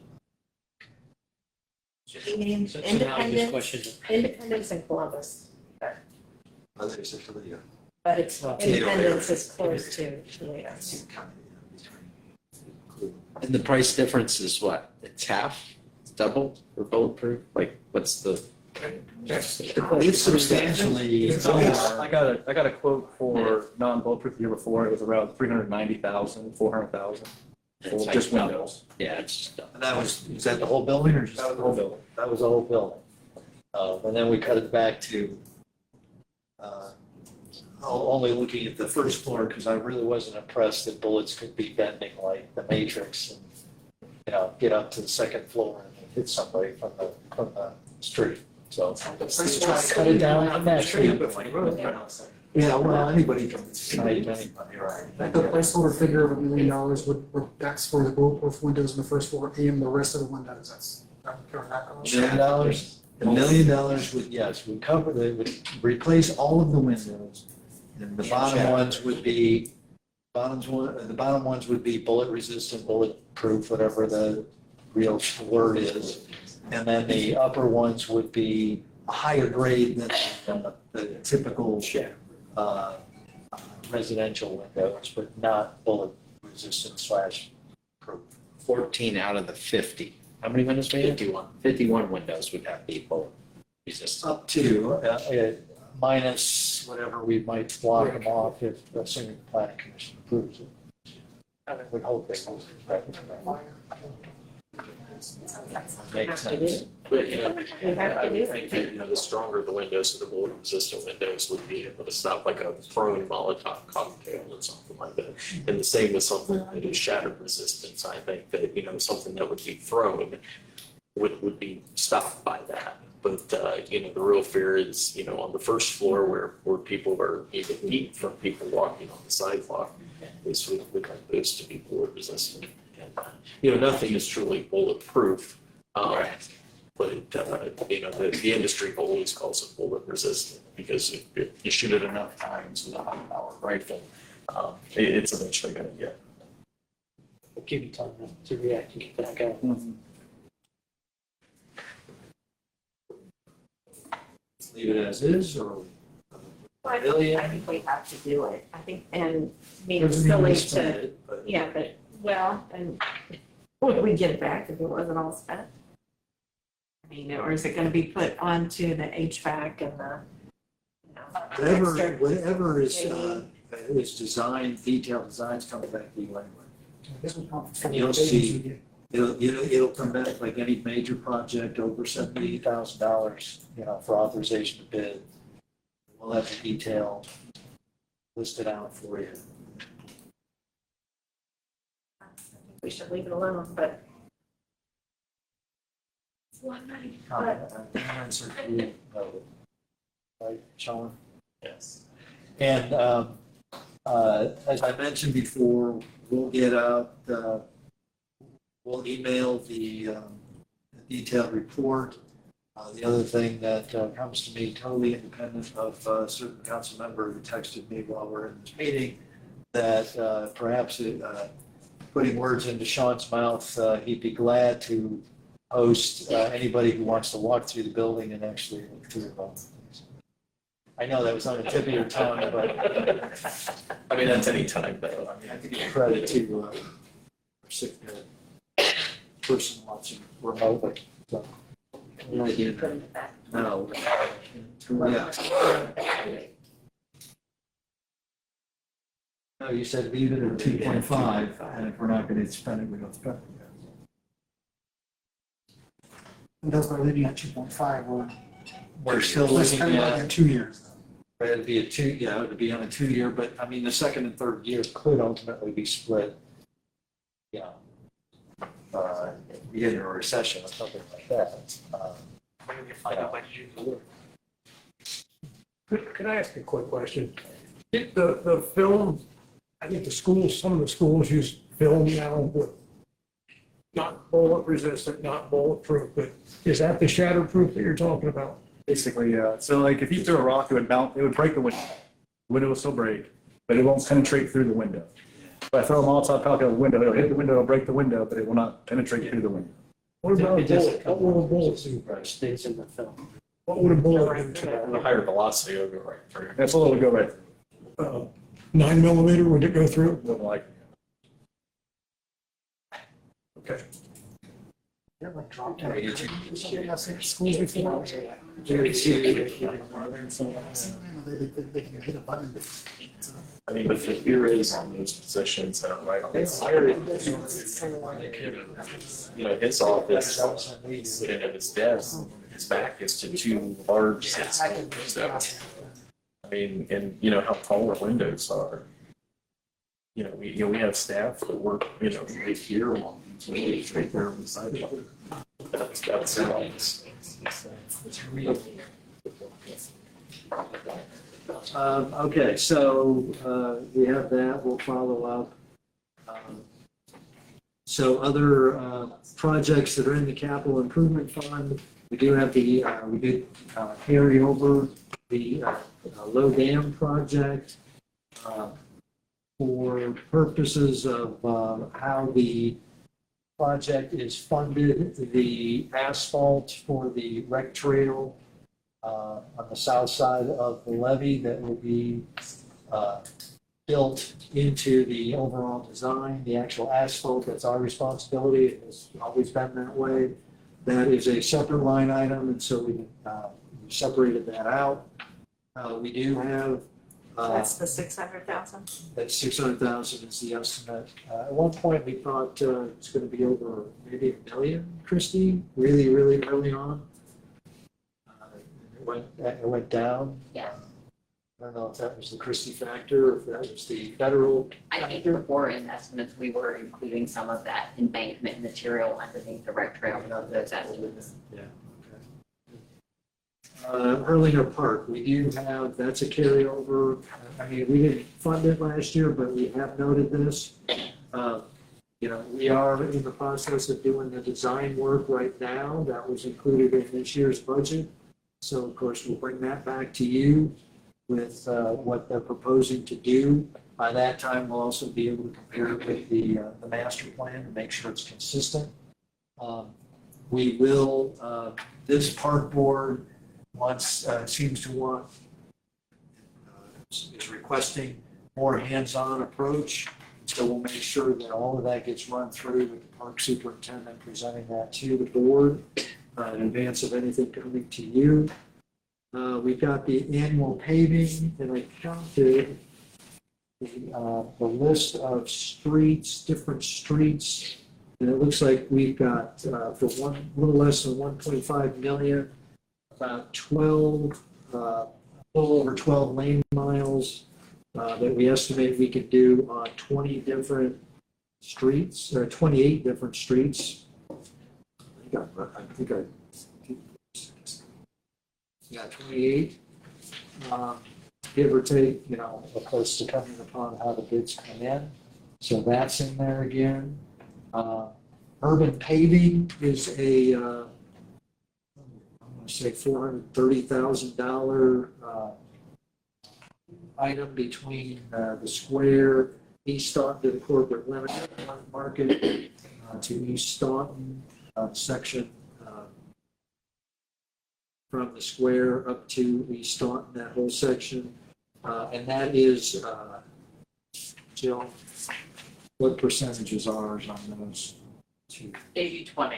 He named So now this Independence, question, Independence and Columbus, Others are Toledo. but it's, Well, Independence is close to Toledo. and the price difference is what? It's half? It's double for bulletproof? Like, what's the? It's substantially. I got a quote for non-bulletproof the year before. It was around 390,000, 400,000. It's like Just double. windows. Yeah, it's just double. And that was that the whole building or just? That was the whole building. That was the whole building. And then we cut it back to, only looking at the first floor because I really wasn't impressed that bullets could be bending like the Matrix and, get up to the second floor and hit somebody from the street. So let's try to cut it down on that street. Yeah, well, anybody can snipe anybody, right? The placeholder figure of $1 million that's for the bulletproof windows in the first floor and the rest of the windows, that would cover that cost. $1 million? $1 million would cover, they would replace all of the windows. And the bottom ones would be, the bottom ones would be bullet resistant, bulletproof, whatever the real word is. And then the upper ones would be a higher grade than the typical residential windows, but not bullet resistant / proof. 14 out of the 50. How many windows we have? 51. 51 windows would have to be bullet resistant. Up to, minus whatever we might block them off if, assuming the planning commission approves it. I would hope they will. Makes sense. But, you know, We have I to do would think it. that, you know, the stronger the windows, so the bullet resistant windows would be able to stop like a thrown Molotov cocktail or something like that. And the same with something that is shattered resistance. I think that, you know, something that would be thrown would be stopped by that. But, you know, the real fear is, you know, on the first floor where people are even feet from people walking on the sidewalk, is we'd like those to be bullet resistant. And, you know, nothing is truly bulletproof. But, you know, the industry always calls it bullet resistant because if you shoot it enough times with a high-powered rifle, it's eventually going to get. We'll give you time to react and get back out. Leave it as is, or? I think we have to do it. I think, and I mean, it's Doesn't mean silly we spend to, it, but- yeah, but, well, and would we get it back if it wasn't all spent? I mean, or is it gonna be put onto the HVAC and the, you know, extra- Whatever is designed, detailed designs coming back to you anyway. You'll see, it'll come back like any major project over $70,000, you know, for authorization to bid. We'll have the detail listed out for you. we should leave it alone, but it's a lot of money. But Answer to, right, Sean? Yes. And as I mentioned before, we'll get out, we'll email the detailed report. The other thing that comes to me totally independent of a certain council member who texted me while we're in this meeting, that perhaps putting words into Sean's mouth, he'd be glad to host anybody who wants to walk through the building and actually look through the building. I know that was on the tip of your tongue, but I mean, that's any time, though. I mean, I have to give credit to our sick person watching remotely. So, no, yeah. No, you said leave it at 2.5, and if we're not going to spend it, we don't spend it. And that's by leaving at 2.5, We're still we're looking spending at, like 2 years. it'd be it'd be on a 2-year, but I mean, the second and third year could ultimately be split. You know, we get into a recession or something like that. Could I ask a quick question? The film, I think the schools, some of the schools use film now with not bullet resistant, not bulletproof, but is that the shatterproof that you're talking about? Basically, yeah. So like if you threw a rock, it would break the window. The window will still break, but it won't penetrate through the window. If I throw a Molotov cocktail at the window, it'll hit the window, it'll break the window, but it will not penetrate through the window. What about a It doesn't bullet? What would a bullet do? It stays in the film. What would a bullet do to The higher velocity will go right through. That's all it'll go right through. that? 9mm, would it go through? More than likely. Okay. They're like drop down. Schools before. They can hit a button. I mean, but the fear is on those positions that are right on the side. You know, his office, he's sitting at his desk, his back is to two large systems. So, I mean, and you know how tall our windows are. You know, we have staff that work, you know, right here, right there on the sidewalk. That's their office. It's really. Okay, so we have that, we'll follow up. So other projects that are in the capital improvement fund, we do have we did carry over the Low Dam project for purposes of how the project is funded. The asphalt for the rec trail on the south side of the levee that will be built into the overall design. The actual asphalt, that's our responsibility. It has always been that way. That is a separate line item, and so we separated that out. We do have, That's the 600,000. that 600,000 is the estimate. At one point, we thought it's going to be over maybe $1 million, Christie, really, really early on. It went down. Yeah. I don't know if that was the Christie factor or if that was the federal. I think before in estimates, we were including some of that embankment material underneath the rec trail, those estimates. Yeah. Hurlinger Park, we do have, that's a carryover. I mean, we didn't fund it last year, but we have noted this. You know, we are in the process of doing the design work right now. That was included in this year's budget. So of course, we'll bring that back to you with what they're proposing to do. By that time, we'll also be able to compare it with the master plan to make sure it's consistent. We will, this park board seems to want, is requesting more hands-on approach. So we'll make sure that all of that gets run through with the park superintendent presenting that to the board in advance of anything coming to you. We've got the annual paving, and I counted the list of streets, different streets. And it looks like we've got for a little less than 1.5 million, about 12, a little over 12 lane miles that we estimate we could do on 20 different streets, or 28 different I think I yeah, 28, give or take, you know, of course, depending upon how the bids come in. So that's in there again. Urban paving is a, I'm going to say $430,000 item between the square, East Staunton to the corporate limit market, to East Staunton section. From the square up to East Staunton, that whole section. And that is, Jill, what percentage is ours on those two? 80-20.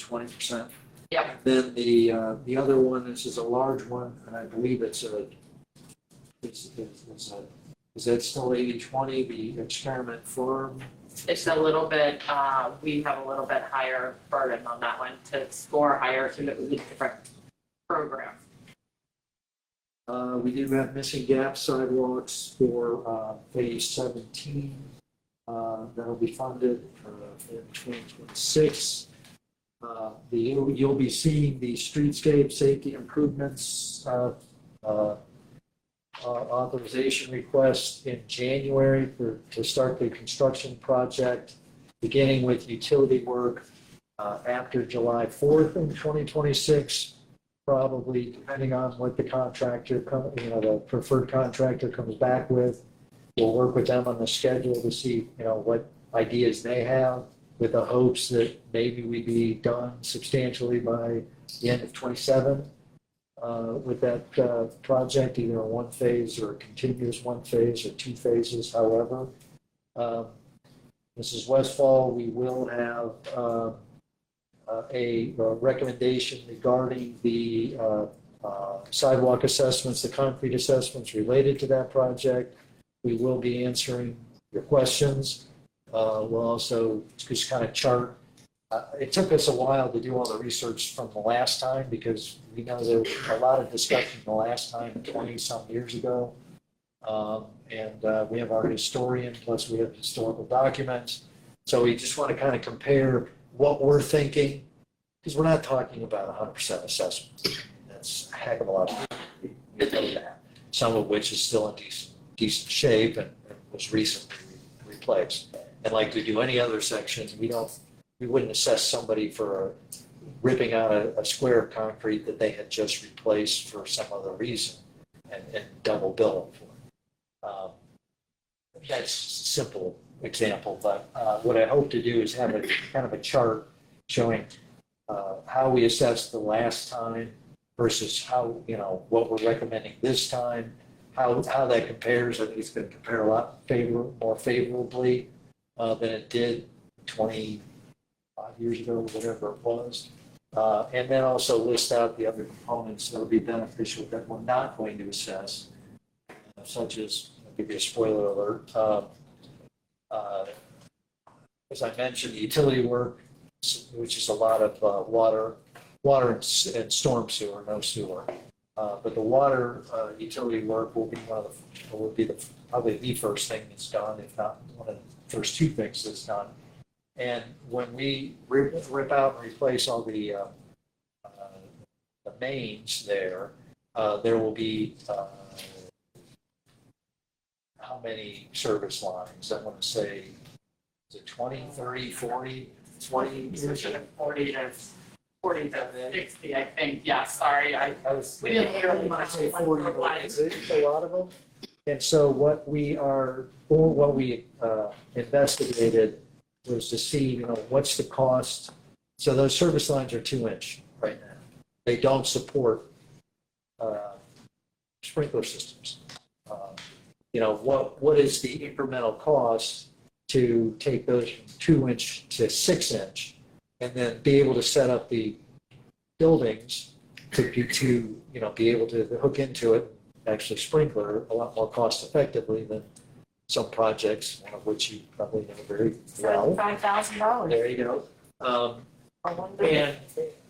20%? Yep. Then the other one, this is a large one, and I believe it's is that still 80-20, the experiment farm? It's a little bit, we have a little bit higher burden on that one to score higher to it would be different program. We do have missing gap sidewalks for phase 17. That'll be funded in 2026. You'll be seeing the streetscape safety improvements authorization request in January to start the construction project, beginning with utility work after July 4th in 2026. Probably, depending on what the contractor, the preferred contractor comes back with. We'll work with them on the schedule to see, what ideas they have, with the hopes that maybe we be done substantially by the end of 27 with that project, either a one phase or a continuous one phase or two phases, however. Mrs. Westfall, we will have a recommendation regarding the sidewalk assessments, the concrete assessments related to that project. We will be answering your questions. We'll also just kind of chart. It took us a while to do all the research from the last time because we know there was a lot of discussion the last time 20-some years ago. And we have our historian, plus we have historical documents. So we just want to kind of compare what we're thinking, because we're not talking about 100% assessment. That's a heck of a lot of money. We know that. Some of which is still in decent shape and was recently replaced. And like we do any other section, we wouldn't assess somebody for ripping out a square of concrete that they had just replaced for some other reason and double bill them for it. That's a simple example, but what I hope to do is have a kind of a chart showing how we assessed the last time versus how, what we're recommending this time, how that compares. I think it's going to compare a lot more favorably than it did 25 years ago, whatever it was. And then also list out the other components that would be beneficial that we're not going to assess, such as, I'll give you a spoiler alert. As I mentioned, the utility work, which is a lot of water and storm sewer, no sewer. But the water utility work will be probably the first thing that's done, if not one of the first two things that's done. And when we rip out and replace all the mains there will be how many service lines? I want to say, is it 20, 30, 40, 20? 40 to 60, I think. Yeah, sorry, we didn't hear really much. Say 40, but it's a lot of them. And so what we investigated was to see, what's the cost. So those service lines are 2-inch right now. They don't support sprinkler systems. What is the incremental cost to take those from 2-inch to 6-inch, and then be able to set up the buildings to be able to hook into it, actually sprinkler a lot more cost effectively than some projects, one of which you probably know very well. $5,000. There you go. And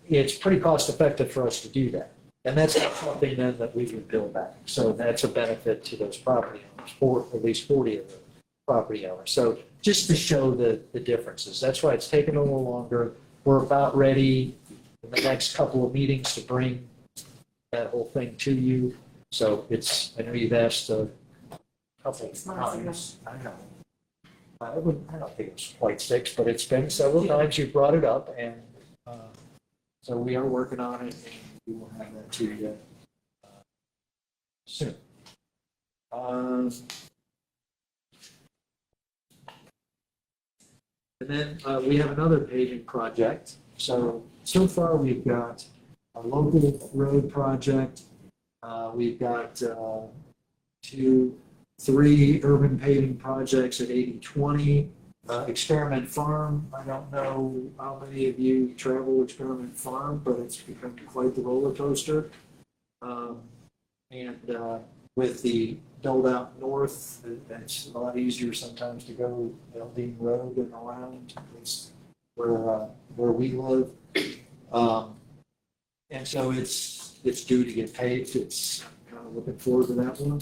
it's pretty cost effective for us to do that. And that's not something then that we would bill back. So that's a benefit to those property owners, for at least 40 of the property owners. So just to show the differences. That's why it's taken a little longer. We're about ready in the next couple of meetings to bring that whole thing to you. So I know you've asked a couple of times. I know. I don't think it's quite 6, but it's been several times you brought it up, and so we are working on it, and we will have that to you soon. And then we have another paving project. So far we've got a local road project. We've got 2, 3 urban paving projects at 80/20. Experiment Farm, I don't know how many of you travel Experiment Farm, but it's become quite the roller coaster. And with the build out north, it's a lot easier sometimes to go Eldine Road and around, at least where we live. And so it's due to get paved. It's looking forward to that one.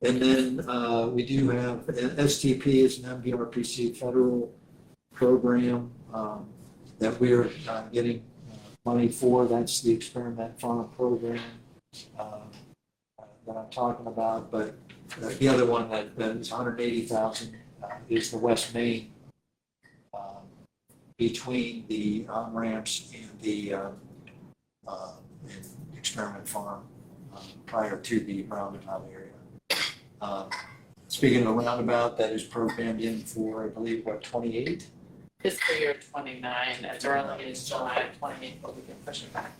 And then we do have STP is an MVRPC federal program that we're getting money for. That's the Experiment Farm program that I'm talking about. But the other one that is $180,000 is the West Main between the on-ramps and the Experiment Farm prior to the roundabout area. Speaking of the roundabout, that is programmed in for, I believe, 28? Fiscal year 29, as early as July 28, but we can push it back.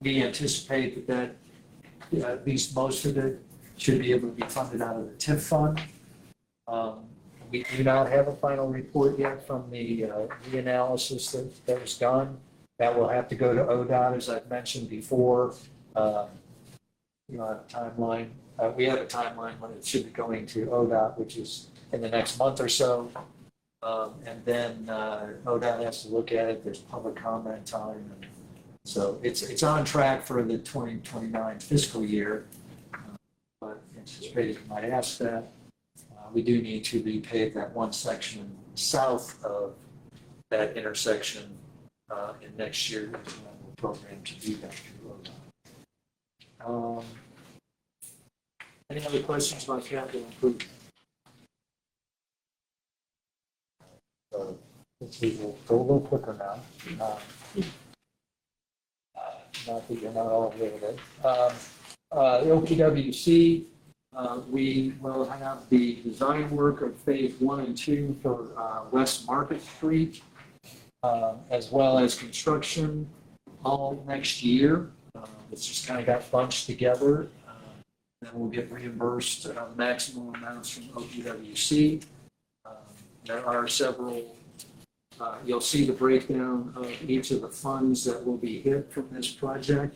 We anticipate that at least most of it should be able to be funded out of the TIF fund. We do not have a final report yet from the analysis that was done. That will have to go to ODOT, as I've mentioned before. A timeline. We have a timeline when it should be going to ODOT, which is in the next month or so. And then ODOT has to look at it. There's public comment time. And so it's on track for the 2029 fiscal year. But anticipated you might ask that. We do need to repave that one section south of that intersection in next year. We'll program to do that through ODOT. Any other questions about capital improvement? We'll go a little quicker now. Not that you're not all aware of it. The OPWC, we will have the design work of phase 1 and 2 for West Market Street, as well as construction all next year. It's just kind of got bunched together. Then we'll get reimbursed maximum amounts from OPWC. There are several You'll see the breakdown of each of the funds that will be hit from this project.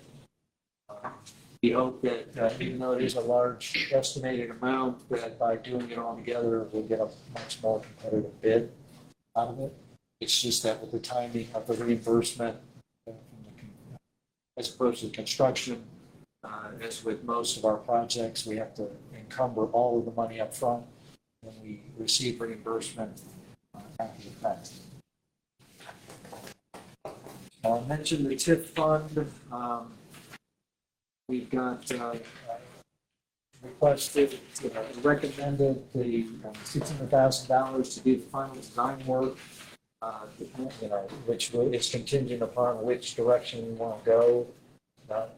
We hope that even though it is a large estimated amount, that by doing it all together, we'll get a much more competitive bid out of it. It's just that with the timing of the reimbursement, as opposed to construction, as with most of our projects, we have to encumber all of the money up front when we receive reimbursement after the fact. I mentioned the TIF fund. We've got requested, recommended the $600,000 to do the final design work, which is contingent upon which direction we want to go. Not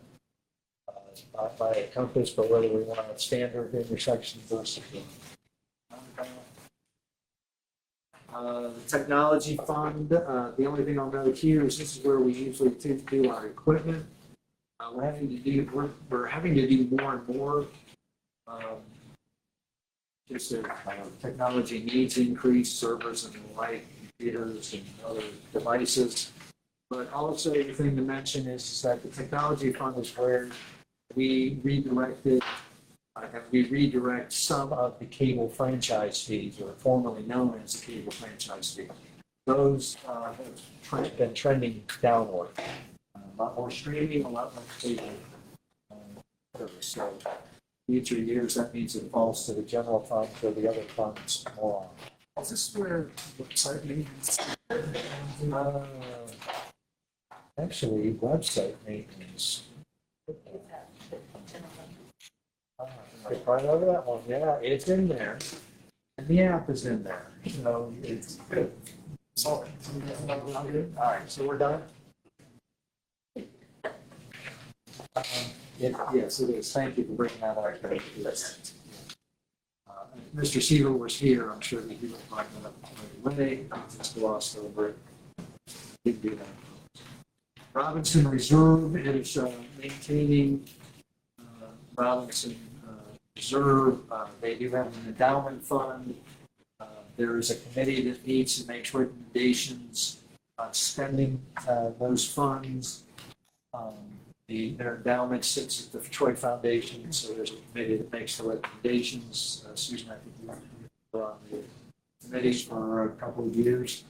by a compass, but whether we want a standard intersection versus the technology fund. The only thing I'll note here is this is where we usually do our equipment. We're having to do more and more. Just as technology needs increase, servers and the like, computers and other devices. But also the thing to mention is that the technology fund is where we redirected and we redirect some of the cable franchise fees, or formerly known as the cable franchise fee. Those have been trending downward. A lot more streaming, a lot more cable service. So future years, that means it falls to the general fund for the other funds more on. Is this where website maintenance? Actually, website maintenance. Right over that one, yeah, it's in there. And the app is in there, so it's good. All right, so we're done? Yes, it is. Thank you for bringing that up. Mr. Seaver was here, I'm sure that he would find that up right away. I just glossed over it. Didn't do that. Robinson Reserve is maintaining Robinson Reserve. They do have an endowment fund. There is a committee that meets and makes recommendations on spending those funds. Their endowment sits at the Troy Foundation, so there's a committee that makes the recommendations. Susan, I think you were on the committee for a couple of years.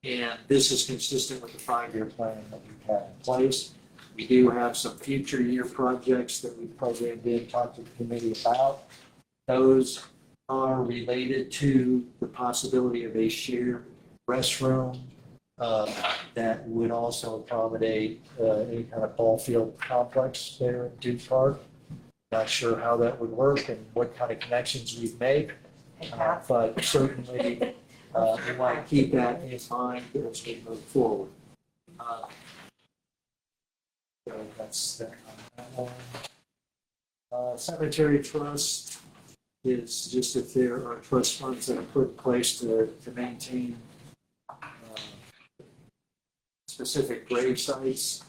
And this is consistent with the 5-year plan that we've had in place. We do have some future year projects that we've programmed in, talked to the committee about. Those are related to the possibility of a shared restroom that would also accommodate any kind of ball field complex there in Duke Park. Not sure how that would work and what kind of connections we'd make, but certainly we want to keep that in mind as we move forward. So that's that one. Cemetery trust is just if there are trust funds that are put in place to maintain specific grave sites.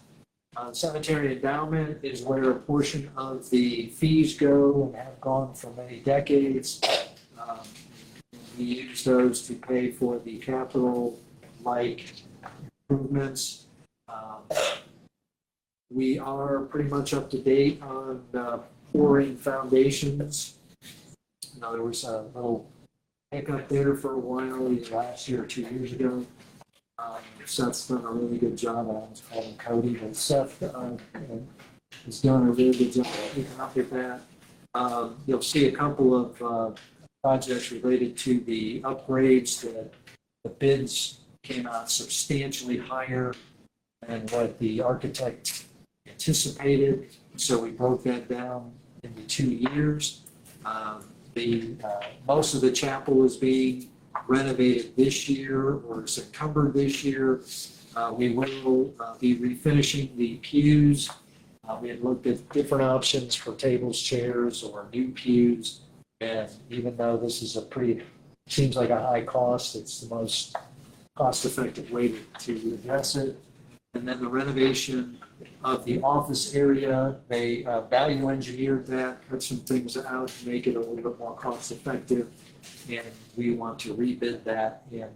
Cemetery endowment is where a portion of the fees go and have gone for many decades. We use those to pay for the capital-like improvements. We are pretty much up to date on pouring foundations. Now, there was a little hiccup there for a while, either last year or 2 years ago. Seth's done a really good job. I almost called him Cody, but Seth has done a really good job keeping up with that. You'll see a couple of projects related to the upgrades that the bids came out substantially higher than what the architect anticipated. So we broke that down into 2 years. Most of the chapel is being renovated this year or is encumbered this year. We will be refinishing the pews. We had looked at different options for tables, chairs, or new pews. And even though this is seems like a high cost, it's the most cost-effective way to address it. And then the renovation of the office area, they value engineered that, cut some things out to make it a little bit more cost-effective. And we want to rebid that in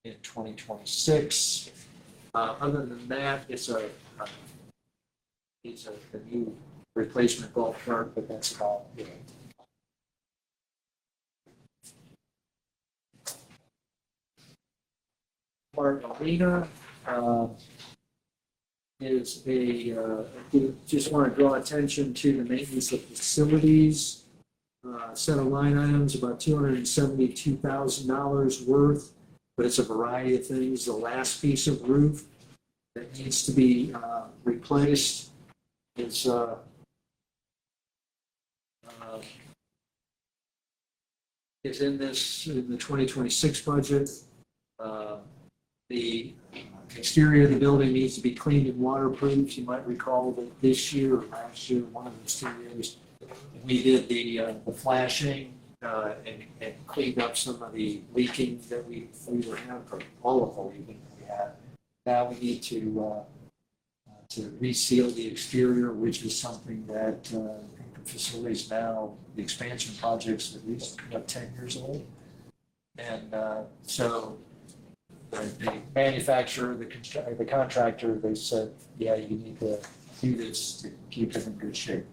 in 2026. Other than that, it's a new replacement golf cart, but that's about it. Martin Arena is we just want to draw attention to the maintenance of facilities. Set of line items, about $272,000 worth, but it's a variety of things. The last piece of roof that needs to be replaced is in the 2026 budget. The exterior of the building needs to be cleaned and waterproofed. You might recall that this year or last year, one of those 2 years, we did the flashing and cleaned up some of the leaking that we were having, or all of the leaking we had. Now we need to reseal the exterior, which is something that the facilities now, the expansion projects, at least about 10 years old. And so the manufacturer, the contractor, they said, yeah, you need to do this to keep it in good shape.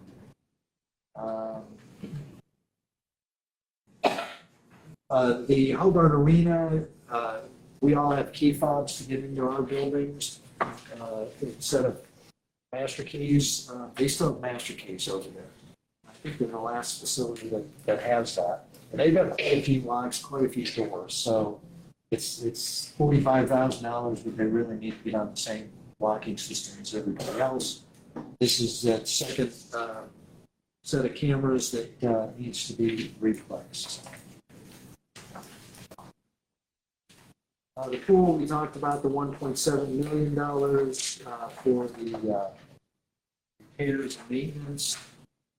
The Hobart Arena, we all have key fobs to get into our buildings. Instead of master keys, they still have master keys over there. I think they're the last facility that has that. And they've got quite a few locks, quite a few doors. So it's $45,000, but they really need to be on the same locking system as everybody else. This is that second set of cameras that needs to be replaced. The pool, we talked about the $1.7 million for the repairs and maintenance.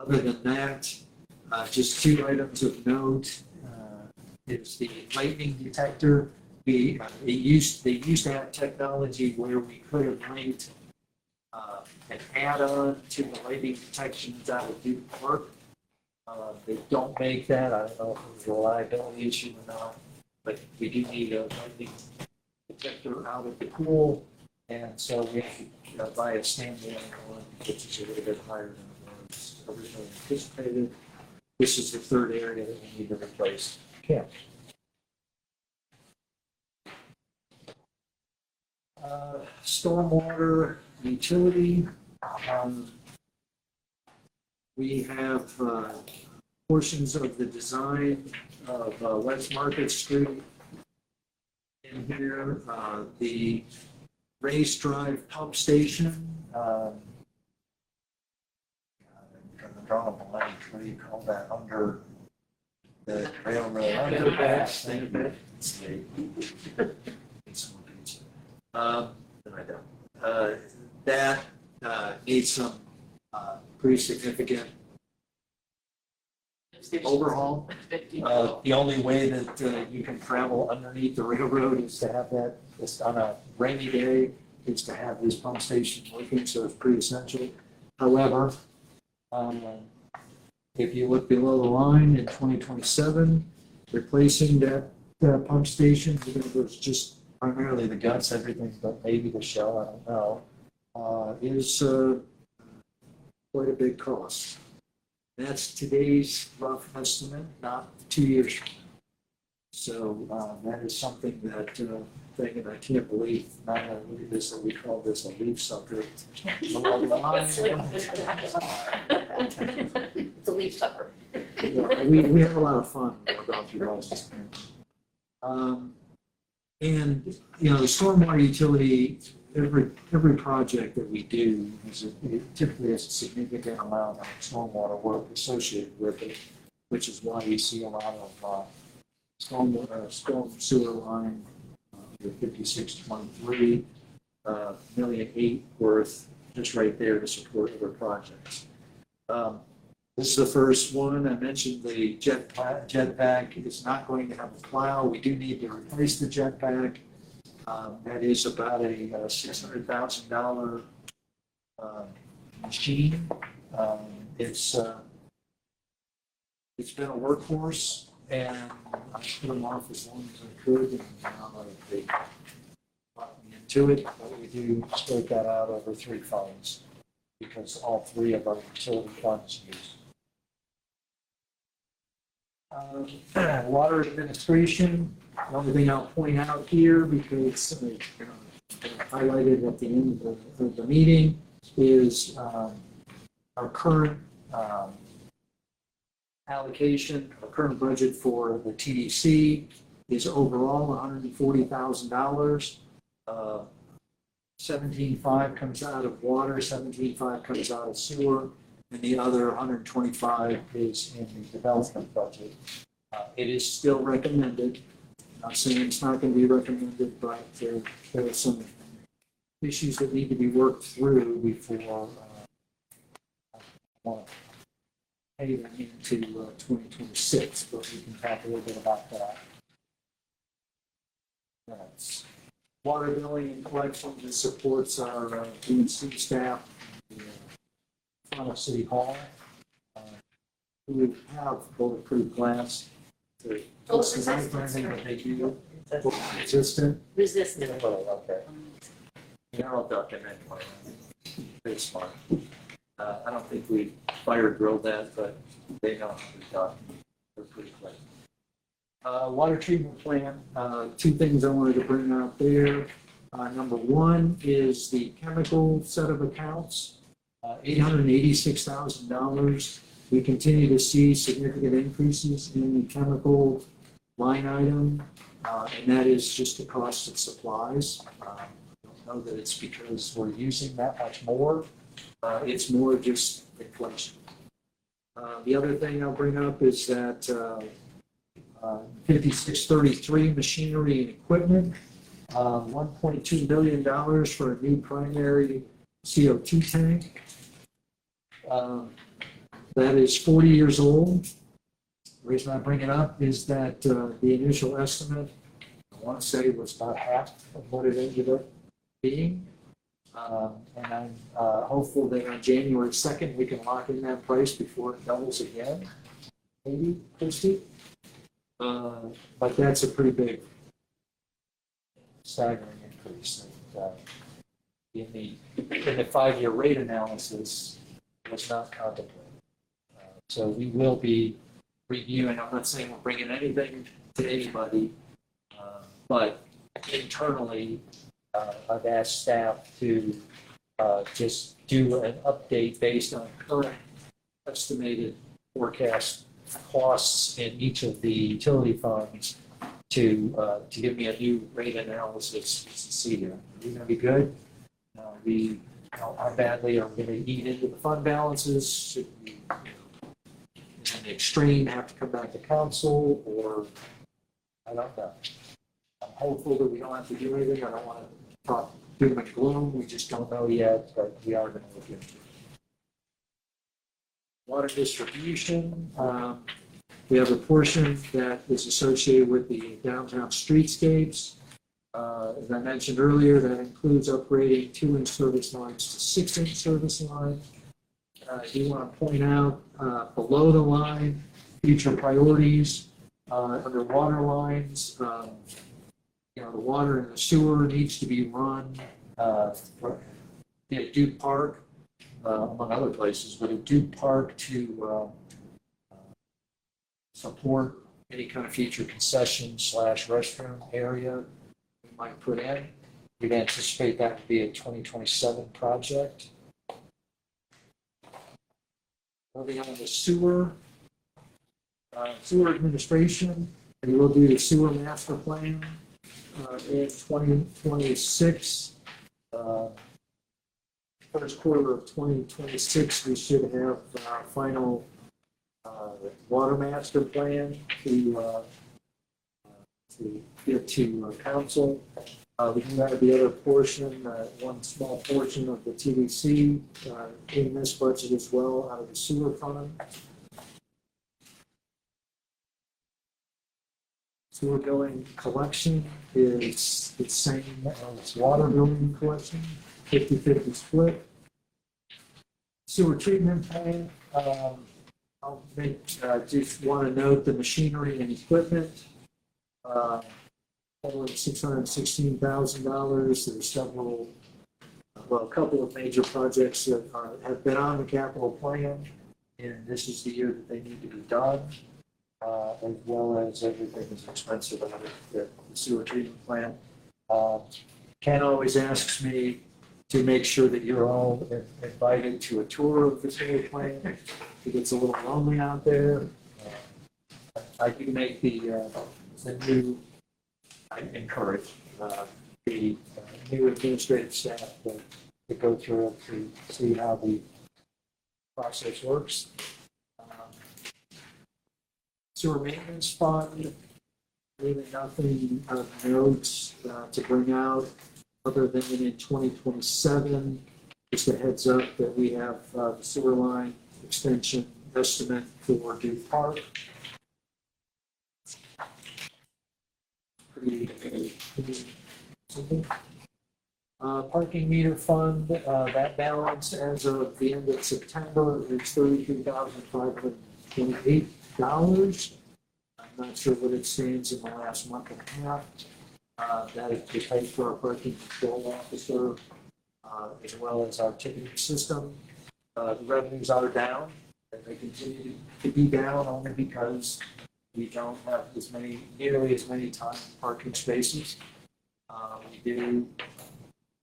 Other than that, just 2 items of note is the lightning detector. They used to have technology where we could have linked an add-on to the lightning detection that would do the work. They don't make that. I don't know if it was a reliability issue or not, but we do need a lightning detector out of the pool, and so we have to buy a standalone one, which is a little bit higher than it was originally anticipated. This is the third area that we need to replace. Okay. Stormwater utility. We have portions of the design of West Market Street in here. The Race Drive pump station. I'm drawing a blank. What do you call that? Under the railroad. Underpass. Thank you. That needs some pretty significant overhaul. The only way that you can travel underneath the railroad is to have that, just on a rainy day, is to have this pump station working, so it's pretty essential. However, if you look below the line in 2027, replacing that pump station, even if it's just primarily the guts, everything but maybe the shell, I don't know, is quite a big cost. That's today's rough estimate, not 2 years from now. So that is something that thing, and I can't believe not only this, that we call this a leaf sucker. It's a leaf sucker. We have a lot of fun with our donkey buses. And, you know, the stormwater utility, every project that we do it typically has a significant amount of stormwater work associated with it, which is why you see a lot of storm sewer line, the 5623, $1.8 million worth, just right there to support other projects. This is the first one. I mentioned the jetpack. It's not going to have a plow. We do need to replace the jetpack. That is about a $600,000 machine. It's been a workhorse. And I put them off as long as I could, and now they brought me into it, but we do split that out over 3 funds, because all 3 of our utility funds use. Water administration, the only thing I'll point out here, because highlighted at the end of the meeting, is our current allocation, our current budget for the TDC is overall $140,000. 17.5 comes out of water, 17.5 comes out of sewer, and the other 125 is in the development budget. It is still recommended. I'm saying it's not going to be recommended, but there are some issues that need to be worked through before I want to pay them into 2026, but we can talk a little bit about that. That's water billing and collection that supports our DNC staff in front of City Hall. We have bulletproof glass. It's the nice branding that they do. Resistant. Resistant. Oh, okay. They're all ducking anyway. They're smart. I don't think we fire drilled that, but they know how to duck. They're pretty quick. Water treatment plant, 2 things I wanted to bring out there. Number 1 is the chemical set of accounts, $886,000. We continue to see significant increases in the chemical line item, and that is just the cost of supplies. I don't know that it's because we're using that much more. It's more just inflation. The other thing I'll bring up is that 5633 machinery and equipment, $1.2 million for a new primary CO2 tank. That is 40 years old. The reason I bring it up is that the initial estimate, I want to say, was about half of what it ended up being. And I'm hopeful that on January 2nd, we can lock in that price before it doubles again. Maybe, Christie? But that's a pretty big staggering increase. And, in the 5-year rate analysis, was not contemplated. So we will be reviewing. I'm not saying we're bringing anything to anybody, but internally, I've asked staff to just do an update based on current estimated forecast costs in each of the utility funds to give me a new rate analysis to see are we going to be good? How badly are we going to eat into the fund balances? Should we, in the extreme, have to come back to council, or I don't know. I'm hopeful that we don't have to do anything. I don't want to talk doom and gloom. We just don't know yet, but we are going to look into it. Water distribution. We have a portion that is associated with the downtown streetscapes. As I mentioned earlier, that includes upgrading 2-inch service lines to 6-inch service lines. I do want to point out below the line, future priorities under water lines. The water and the sewer needs to be run at Duke Park, among other places, but at Duke Park to support any kind of future concession/restroom area we might put in. We'd anticipate that to be a 2027 project. Moving on to sewer. Sewer administration, and we'll do the sewer master plan in 2026. First quarter of 2026, we should have our final water master plan to give to council. We do have the other portion, one small portion of the TDC in this budget as well out of the sewer fund. Sewer billing collection is the same as water billing collection, 50-50 split. Sewer treatment plant, Just want to note the machinery and equipment. Totaling $616,000. There's several, a couple of major projects that have been on the capital plan, and this is the year that they need to be done, as well as everything is expensive out of the sewer treatment plant. Ken always asks me to make sure that you're all invited to a tour of the sewer plant. It gets a little lonely out there. I do make the new, I encourage the new administrative staff to go through it to see how the process works. Sewer maintenance fund, really nothing of note to bring out other than in 2027. Just a heads up that we have the sewer line extension estimate for Duke Park. Parking meter fund, that balance as of the end of September is $32,528. I'm not sure what it stands in the last month and a half. That is to pay for our parking control officer, as well as our ticketing system. The revenues are down, and they continue to be down only because we don't have nearly as many time parking spaces. We do,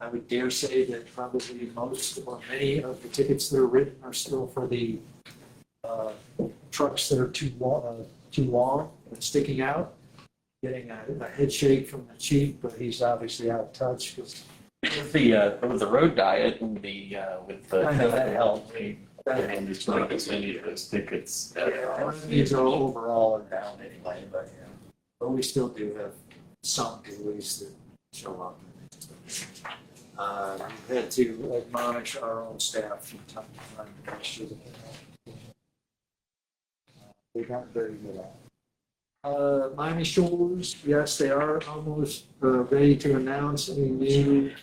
I would dare say that probably most or many of the tickets that are written are still for the trucks that are too long and sticking out. Getting a head shake from the chief, but he's obviously out of touch because With the road diet and with the. I know that helped. And it's not as many of those tickets. These are overall are down anyway, but we still do have some delays that show up. We've had to admonish our own staff from time to time to make sure that they're not very good at it. Miami Shores, yes, they are almost ready to announce a new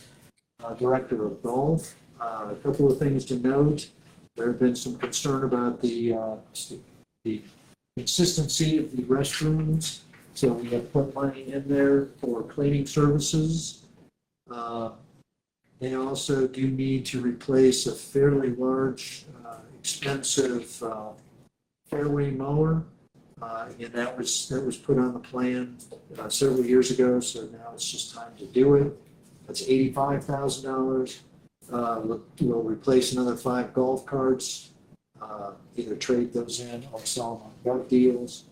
director of golf. A couple of things to note. There have been some concern about the consistency of the restrooms, so we have put money in there for cleaning services. They also do need to replace a fairly large, expensive fairway mower. And that was put on the plan several years ago, so now it's just time to do it. That's $85,000. We'll replace another 5 golf carts, either trade those in or sell them on boat deals.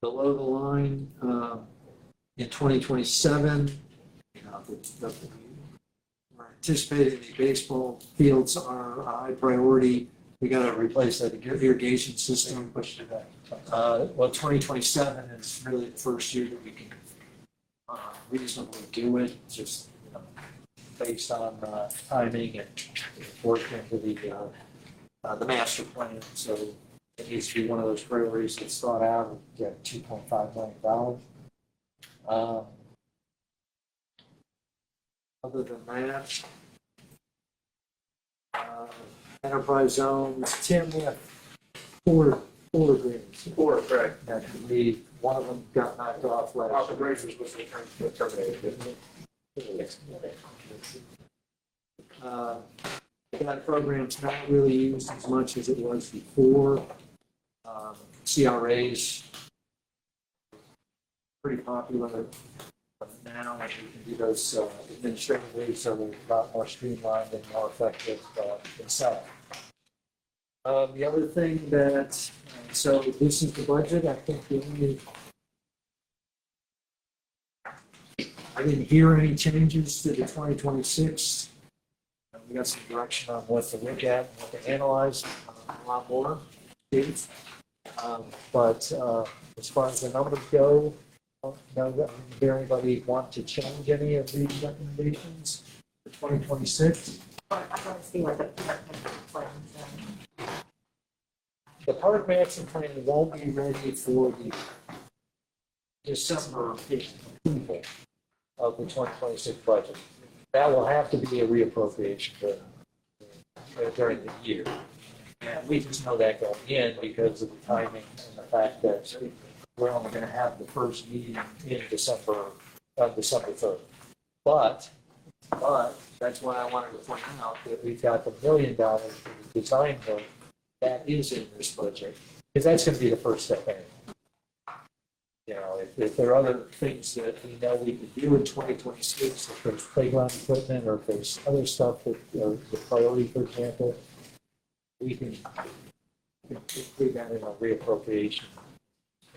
Below the line, in 2027, we're anticipating the baseball fields are a high priority. We got to replace that irrigation system. Push it back. 2027 is really the first year that we can reasonably do it, just based on timing and work into the master plan. So it needs to be one of those priorities that's thought out and get $2.5 million. Other than that, enterprise zones, Tim, we have four agreements. 4, correct. And one of them got knocked off last. Operations was terminated. That program's not really used as much as it was before. CRA's pretty popular now, and we can do those administratively, so they're a lot more streamlined and more effective themselves. The other thing that, so this is the budget. I think I didn't hear any changes to the 2026. We got some direction on what to look at, and what to analyze a lot more. But as far as the numbers go, I don't know, does anybody want to change any of these recommendations for 2026? I want to see what the plans. The park master plan won't be ready for the December approval of the 2026 budget. That will have to be a reappropriation during the year. And we just know that going in because of the timing and the fact that we're only going to have the first meeting in December 3rd. But that's why I wanted to point out that we've got the $1 million for the design work that is in this budget, because that's going to be the first step anyway. You know, if there are other things that we know we can do in 2026, if there's playground equipment or if there's other stuff that, the priority, for example, we can include that in our reappropriation.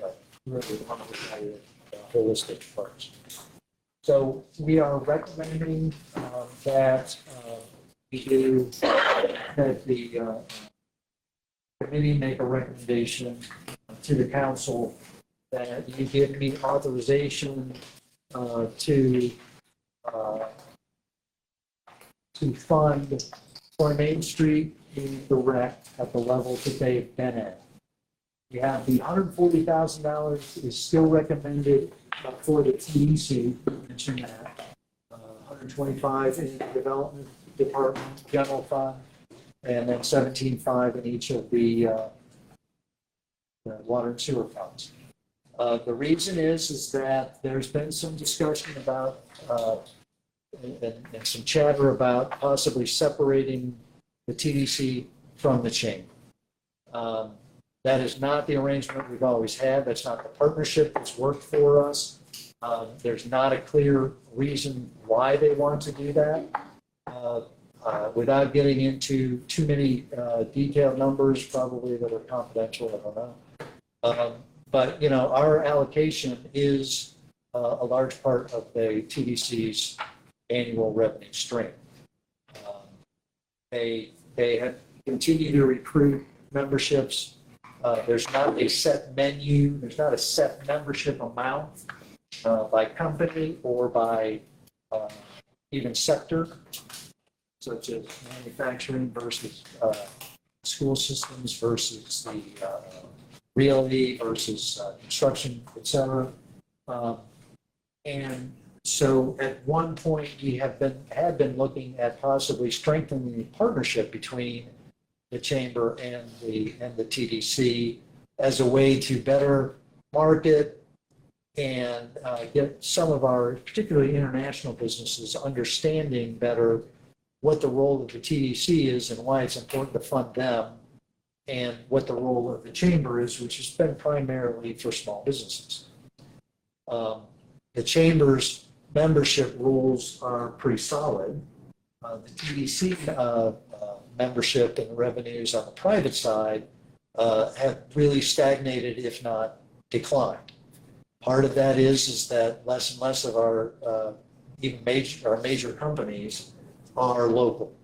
But really want to look at it holistic first. So we are recommending that we do, that the committee make a recommendation to the council that you give me authorization to fund for Main Street in the rec at the level that they've been at. We have the $140,000 is still recommended for the TDC, mentioned that. 125 in the development department, general fund, and then 17.5 in each of the water and sewer funds. The reason is that there's been some discussion about and some chatter about possibly separating the TDC from the chamber. That is not the arrangement we've always had. That's not the partnership that's worked for us. There's not a clear reason why they want to do that. Without getting into too many detailed numbers, probably that are confidential, I don't know. But, you know, our allocation is a large part of the TDC's annual revenue stream. They have continued to recruit memberships. There's not a set menu, there's not a set membership amount by company or by even sector, such as manufacturing versus school systems versus the realty versus construction, et cetera. And so at one point we had been looking at possibly strengthening the partnership between the chamber and the TDC as a way to better market and get some of our, particularly international businesses, understanding better what the role of the TDC is and why it's important to fund them, and what the role of the chamber is, which has been primarily for small businesses. The chamber's membership rules are pretty solid. The TDC membership and revenues on the private side have really stagnated, if not declined. Part of that is that less and less of our major companies are local.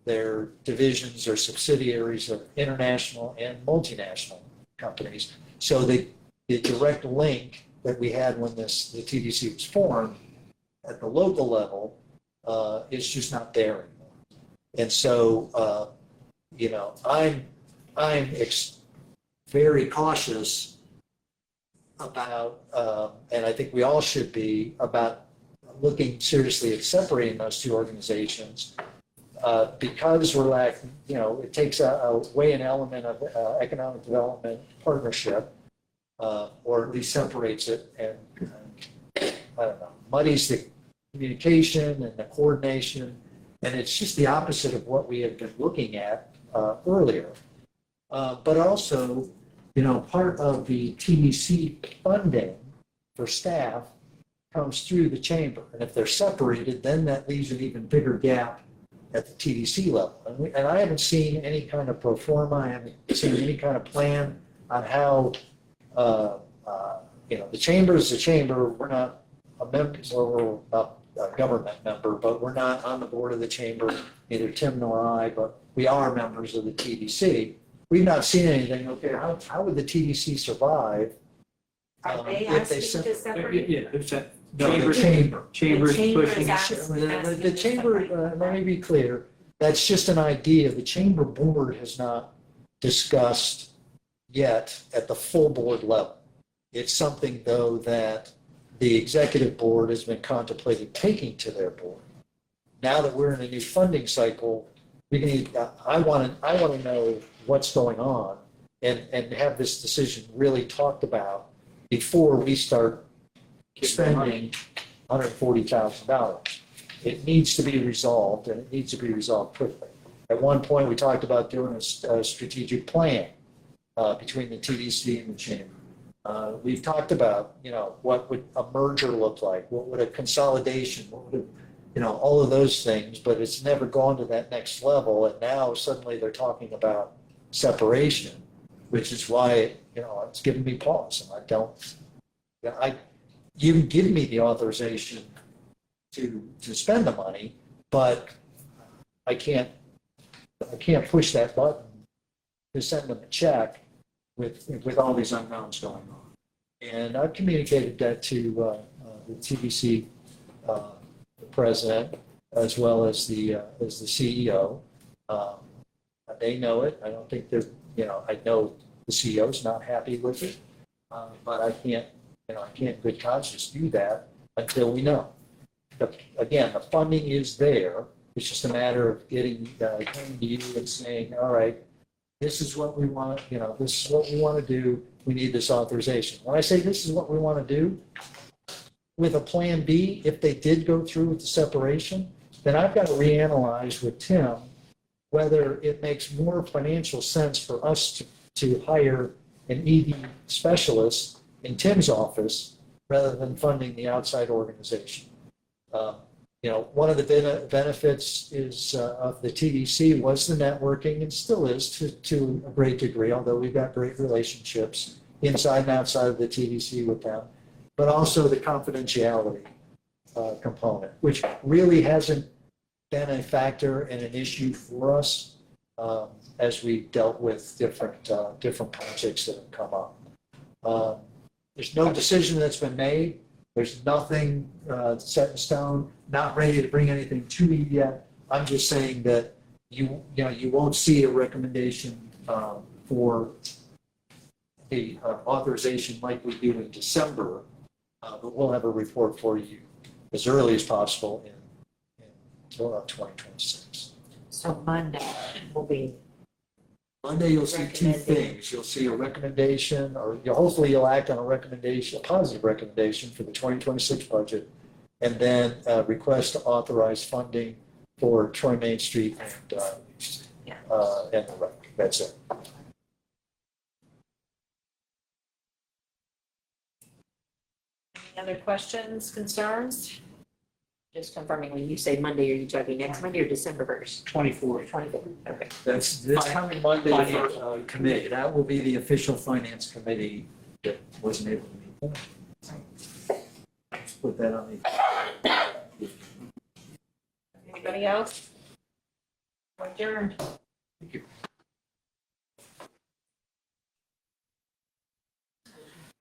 Their divisions or subsidiaries of international and multinational companies. So the direct link that we had when the TDC was formed at the local level is just not there anymore. And so, you know, I'm very cautious about, and I think we all should be, about looking seriously at separating those two organizations. Because we're lacking, you know, it takes away an element of economic development partnership, or at least separates it and I don't know, muddies the communication and the coordination. And it's just the opposite of what we had been looking at earlier. But also, you know, part of the TDC funding for staff comes through the chamber. And if they're separated, then that leaves an even bigger gap at the TDC level. And I haven't seen any kind of pro forma, I haven't seen any kind of plan on how, you know, the chamber is the chamber. We're not a member, we're not a government member, but we're not on the board of the chamber, neither Tim nor I, but we are members of the TDC. We've not seen anything, okay, how would the TDC survive? Are they if they asking to separate? Yeah, there's that. No, the chamber. Chamber's The chamber is pushing. asking The chamber, let me be clear, that's just an idea. The chamber board has not discussed yet at the full board level. It's something, though, that the executive board has been contemplating taking to their board. Now that we're in a new funding cycle, we need, I want to know what's going on and have this decision really talked about before we start spending $140,000. It needs to be resolved, and it needs to be resolved quickly. At one point, we talked about doing a strategic plan between the TDC and the chamber. We've talked about, what would a merger look like? What would a consolidation, what would all of those things, but it's never gone to that next level. And now suddenly they're talking about separation, which is why, it's giving me pause. And you can give me the authorization to spend the money, but I can't push that button to send them a check with all these unknowns going on. And I've communicated that to the TBC president as well as the CEO. They know it. I don't think they're, I know the CEO's not happy with it, but I can't in good conscience do that until we know. Again, the funding is there. It's just a matter of coming to you and saying, all right, this is what we want, this is what we want to do. We need this authorization. When I say this is what we want to do, with a plan B, if they did go through with the separation, then I've got to reanalyze with Tim whether it makes more financial sense for us to hire an ED specialist in Tim's office rather than funding the outside organization. One of the benefits is of the TDC was the networking, and still is to a great degree, although we've got great relationships inside and outside of the TDC with them, but also the confidentiality component, which really hasn't been a factor and an issue for us as we dealt with different projects that have come up. There's no decision that's been made. There's nothing set in stone, not ready to bring anything to me yet. I'm just saying that you won't see a recommendation for the authorization like we do in December, but we'll have a report for you as early as possible in 2026. So Monday will be. Monday, you'll see two things. You'll see a recommendation, or hopefully you'll act on a recommendation, a positive recommendation for the 2026 budget, and then a request to authorize funding for Troy Main Street and the rec. That's it. Any other questions, concerns? Just confirming, when you say Monday, are you talking next Monday or December 1st? 24th. 24th, okay. That's this coming Monday for committee. That will be the official finance committee that wasn't able to meet. Let's put that on the. Anybody else? Adjourned. Thank you.